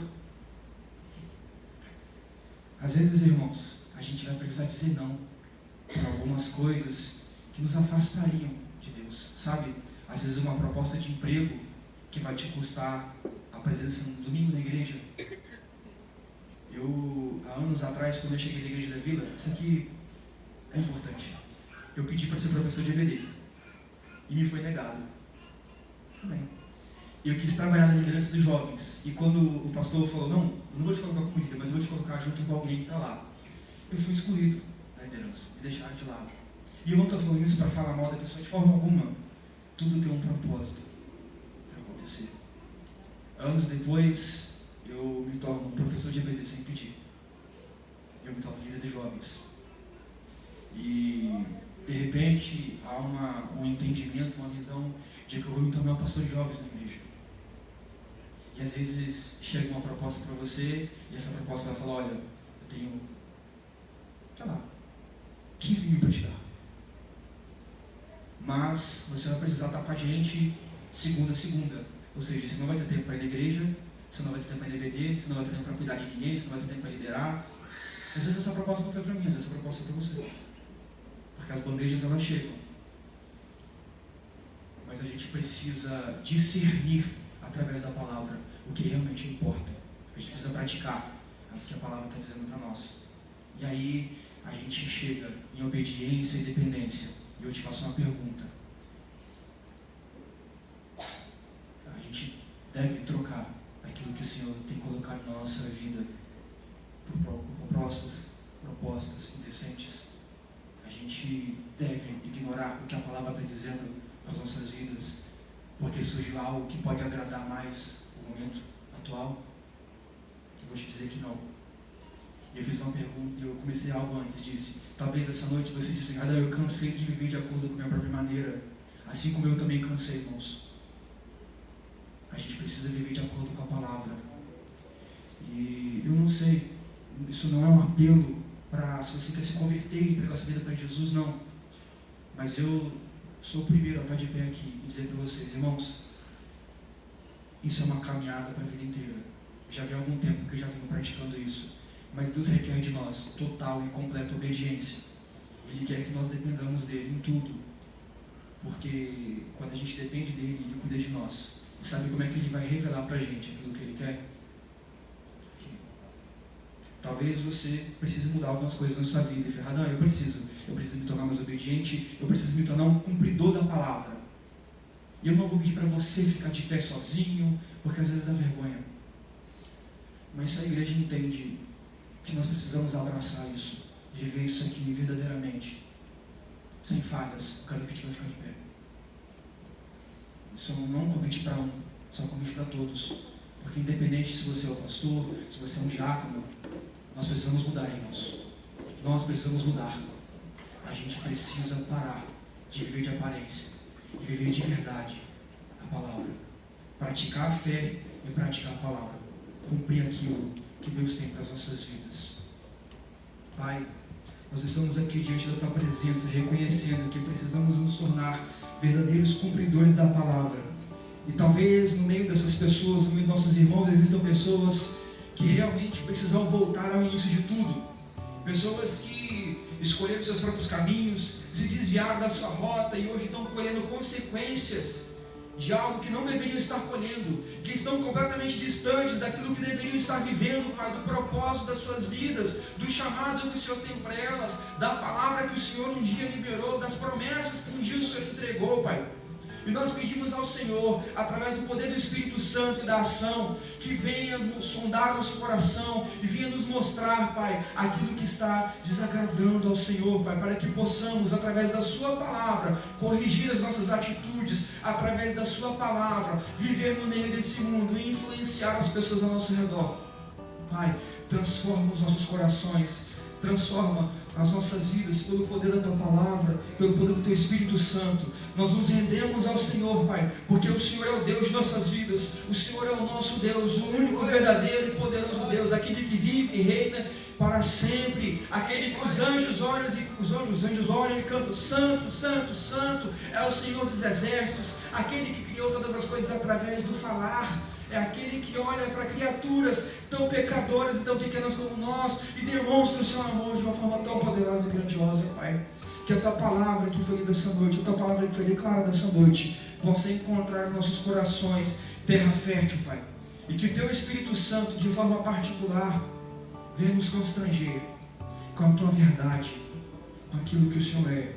Às vezes, irmãos, a gente vai precisar dizer não para algumas coisas que nos afastariam de Deus. Sabe? Às vezes uma proposta de emprego que vai te custar a presença no domingo na igreja. Há anos atrás, quando eu cheguei na igreja da Vila, isso aqui é importante. Eu pedi para ser professor de EBD e me foi negado. Também. Eu quis trabalhar na liderança dos jovens. E quando o pastor falou, não, eu não vou te colocar como líder, mas eu vou te colocar junto com alguém que está lá. Eu fui excluído da liderança, me deixaram de lado. E eu não estou falando isso para falar mal da pessoa de forma alguma. Tudo tem um propósito para acontecer. Anos depois, eu me torno um professor de EBD sem pedir. Eu me torno líder de jovens. E, de repente, há um entendimento, uma visão de que eu vou me tornar um pastor de jovens na igreja. E às vezes chega uma proposta para você, e essa proposta vai falar, olha, eu tenho, 15 mil para te dar. Mas você vai precisar estar com a gente segunda a segunda. Ou seja, você não vai ter tempo para ir na igreja, você não vai ter tempo para ir na EBD, você não vai ter tempo para cuidar de ninguém, você não vai ter tempo para liderar. Às vezes essa proposta não foi para mim, às vezes essa proposta foi para você. Porque as bandejas elas chegam. Mas a gente precisa discernir através da palavra o que realmente importa. A gente precisa praticar o que a palavra está dizendo para nós. E aí a gente chega em obediência e dependência. E eu te faço uma pergunta. A gente deve trocar aquilo que o Senhor tem colocado na nossa vida por propostas indecentes. A gente deve ignorar o que a palavra está dizendo para as nossas vidas, porque surgiu algo que pode agradar mais o momento atual. Eu vou te dizer que não. Eu fiz uma pergunta, eu comecei algo antes e disse, talvez essa noite você disse, eu cansei de viver de acordo com a minha própria maneira, assim como eu também cansei, irmãos. A gente precisa viver de acordo com a palavra. E eu não sei, isso não é um apelo para se você quer se converter e entregar sua vida para Jesus, não. Mas eu sou o primeiro a estar de pé aqui e dizer para vocês, irmãos, isso é uma caminhada para a vida inteira. Já vem algum tempo que eu já venho praticando isso. Mas Deus requer de nós total e completa obediência. Ele quer que nós dependamos dele em tudo. Porque quando a gente depende dele, ele cuida de nós. E sabe como é que ele vai revelar para a gente aquilo que ele quer? Talvez você precise mudar algumas coisas na sua vida. E falar, eu preciso me tornar mais obediente, eu preciso me tornar um cumpridor da palavra. E eu não vou pedir para você ficar de pé sozinho, porque às vezes dá vergonha. Mas se a igreja entende que nós precisamos abraçar isso, viver isso aqui verdadeiramente, sem falhas, eu quero que a gente vai ficar de pé. Isso não é um convite para um, isso é um convite para todos. Porque independente se você é o pastor, se você é um diácono, nós precisamos mudar, irmãos. Nós precisamos mudar. A gente precisa parar de viver de aparência e viver de verdade a palavra. Praticar a fé e praticar a palavra. Cumprir aquilo que Deus tem para as nossas vidas. Pai, nós estamos aqui diante da Tua presença, reconhecendo que precisamos nos tornar verdadeiros cumpridores da palavra. E talvez no meio dessas pessoas, no meio dos nossos irmãos, existam pessoas que realmente precisam voltar ao início de tudo. Pessoas que escolheram seus próprios caminhos, se desviaram da sua rota e hoje estão colhendo consequências de algo que não deveriam estar colhendo, que estão completamente distantes daquilo que deveriam estar vivendo, Pai, do propósito das suas vidas, do chamado que o Senhor tem para elas, da palavra que o Senhor um dia liberou, das promessas que um dia o Senhor entregou, Pai. E nós pedimos ao Senhor, através do poder do Espírito Santo e da ação, que venha sondar nosso coração e venha nos mostrar, Pai, aquilo que está desagradando ao Senhor, Pai, para que possamos, através da Sua palavra, corrigir as nossas atitudes, através da Sua palavra, viver no meio desse mundo e influenciar as pessoas ao nosso redor. Pai, transforma os nossos corações, transforma as nossas vidas pelo poder da Tua palavra, pelo poder do Teu Espírito Santo. Nós nos rendemos ao Senhor, Pai, porque o Senhor é o Deus de nossas vidas, o Senhor é o nosso Deus, o único, verdadeiro e poderoso Deus, aquele que vive e reina para sempre, aquele que os anjos olham e cantam: Santo, Santo, Santo é o Senhor dos exércitos, aquele que criou todas as coisas através do falar. É aquele que olha para criaturas tão pecadoras e tão pequenas como nós e demonstra o seu amor de uma forma tão poderosa e grandiosa, Pai. Que a Tua palavra que foi lida essa noite, a Tua palavra que foi declarada essa noite, possa encontrar em nossos corações terra fértil, Pai. E que o Teu Espírito Santo, de forma particular, venha nos constranger com a Tua verdade, com aquilo que o Senhor é.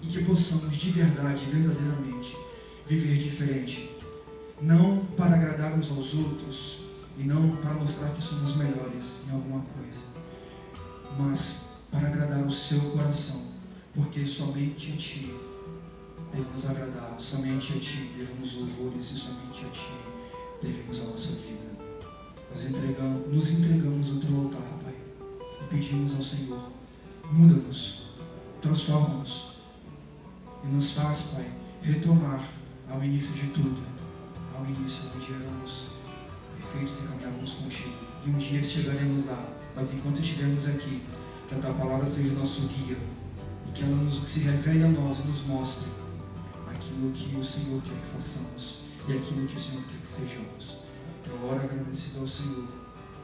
E que possamos de verdade, verdadeiramente, viver diferente. Não para agradar uns aos outros e não para mostrar que somos melhores em alguma coisa, mas para agradar o Seu coração, porque somente a Ti devemos agradar, somente a Ti devemos louvores e somente a Ti devemos a nossa vida. Nos entregamos ao Teu altar, Pai, e pedimos ao Senhor: muda-nos, transforma-nos e nos faz, Pai, retomar ao início de tudo, ao início onde éramos perfeitos e caminhávamos contigo. E um dia chegaremos lá, mas enquanto estivermos aqui, que a Tua palavra seja nosso guia e que ela se revele a nós e nos mostre aquilo que o Senhor quer que façamos e aquilo que o Senhor quer que sejamos. Eu oro agradecido ao Senhor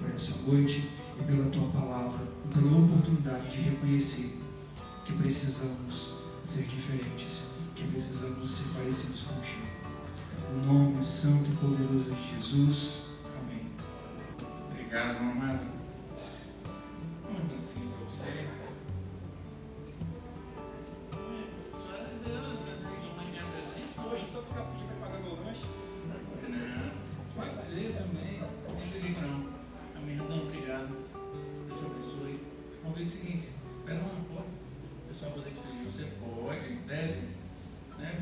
por essa noite e pela Tua palavra e pela oportunidade de reconhecer que precisamos ser diferentes, que precisamos ser parecidos contigo. No nome santo e poderoso de Jesus. Amém. Obrigado, meu amado. Um abracinho para você. Glória a Deus, amanhã presente. Poxa, só porque a gente vai pagar meu lanche. Não, pode ser também. Não tem perigo não. Amanhã, obrigado. Deus te abençoe. Te convido o seguinte: espera uma porta. O pessoal poder despedir. Você pode, deve.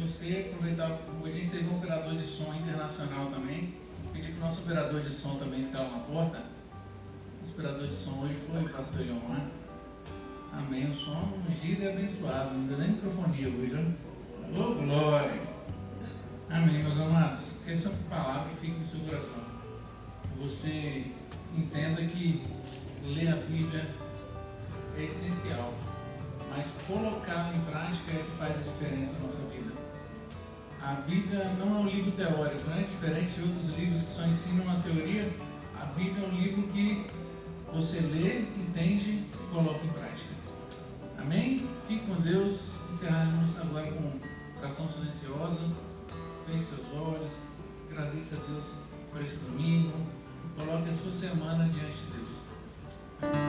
Você aproveitar, hoje a gente teve um operador de som internacional também, pedi que o nosso operador de som também ficar lá na porta. O operador de som hoje foi o pastor Leomar. Amém, o som ungido e abençoado, não deu nem microfonia hoje, ó. Ô glória! Amém, meus amados, que essa palavra fique no seu coração. Você entenda que ler a Bíblia é essencial, mas colocá-la em prática é que faz a diferença na nossa vida. A Bíblia não é um livro teórico, né? Diferente de outros livros que só ensinam uma teoria. A Bíblia é um livro que você lê, entende e coloca em prática. Amém? Fique com Deus. Encerraremos agora com oração silenciosa. Feche seus olhos. Agradeça a Deus por esse domingo. Coloque a sua semana diante de Deus.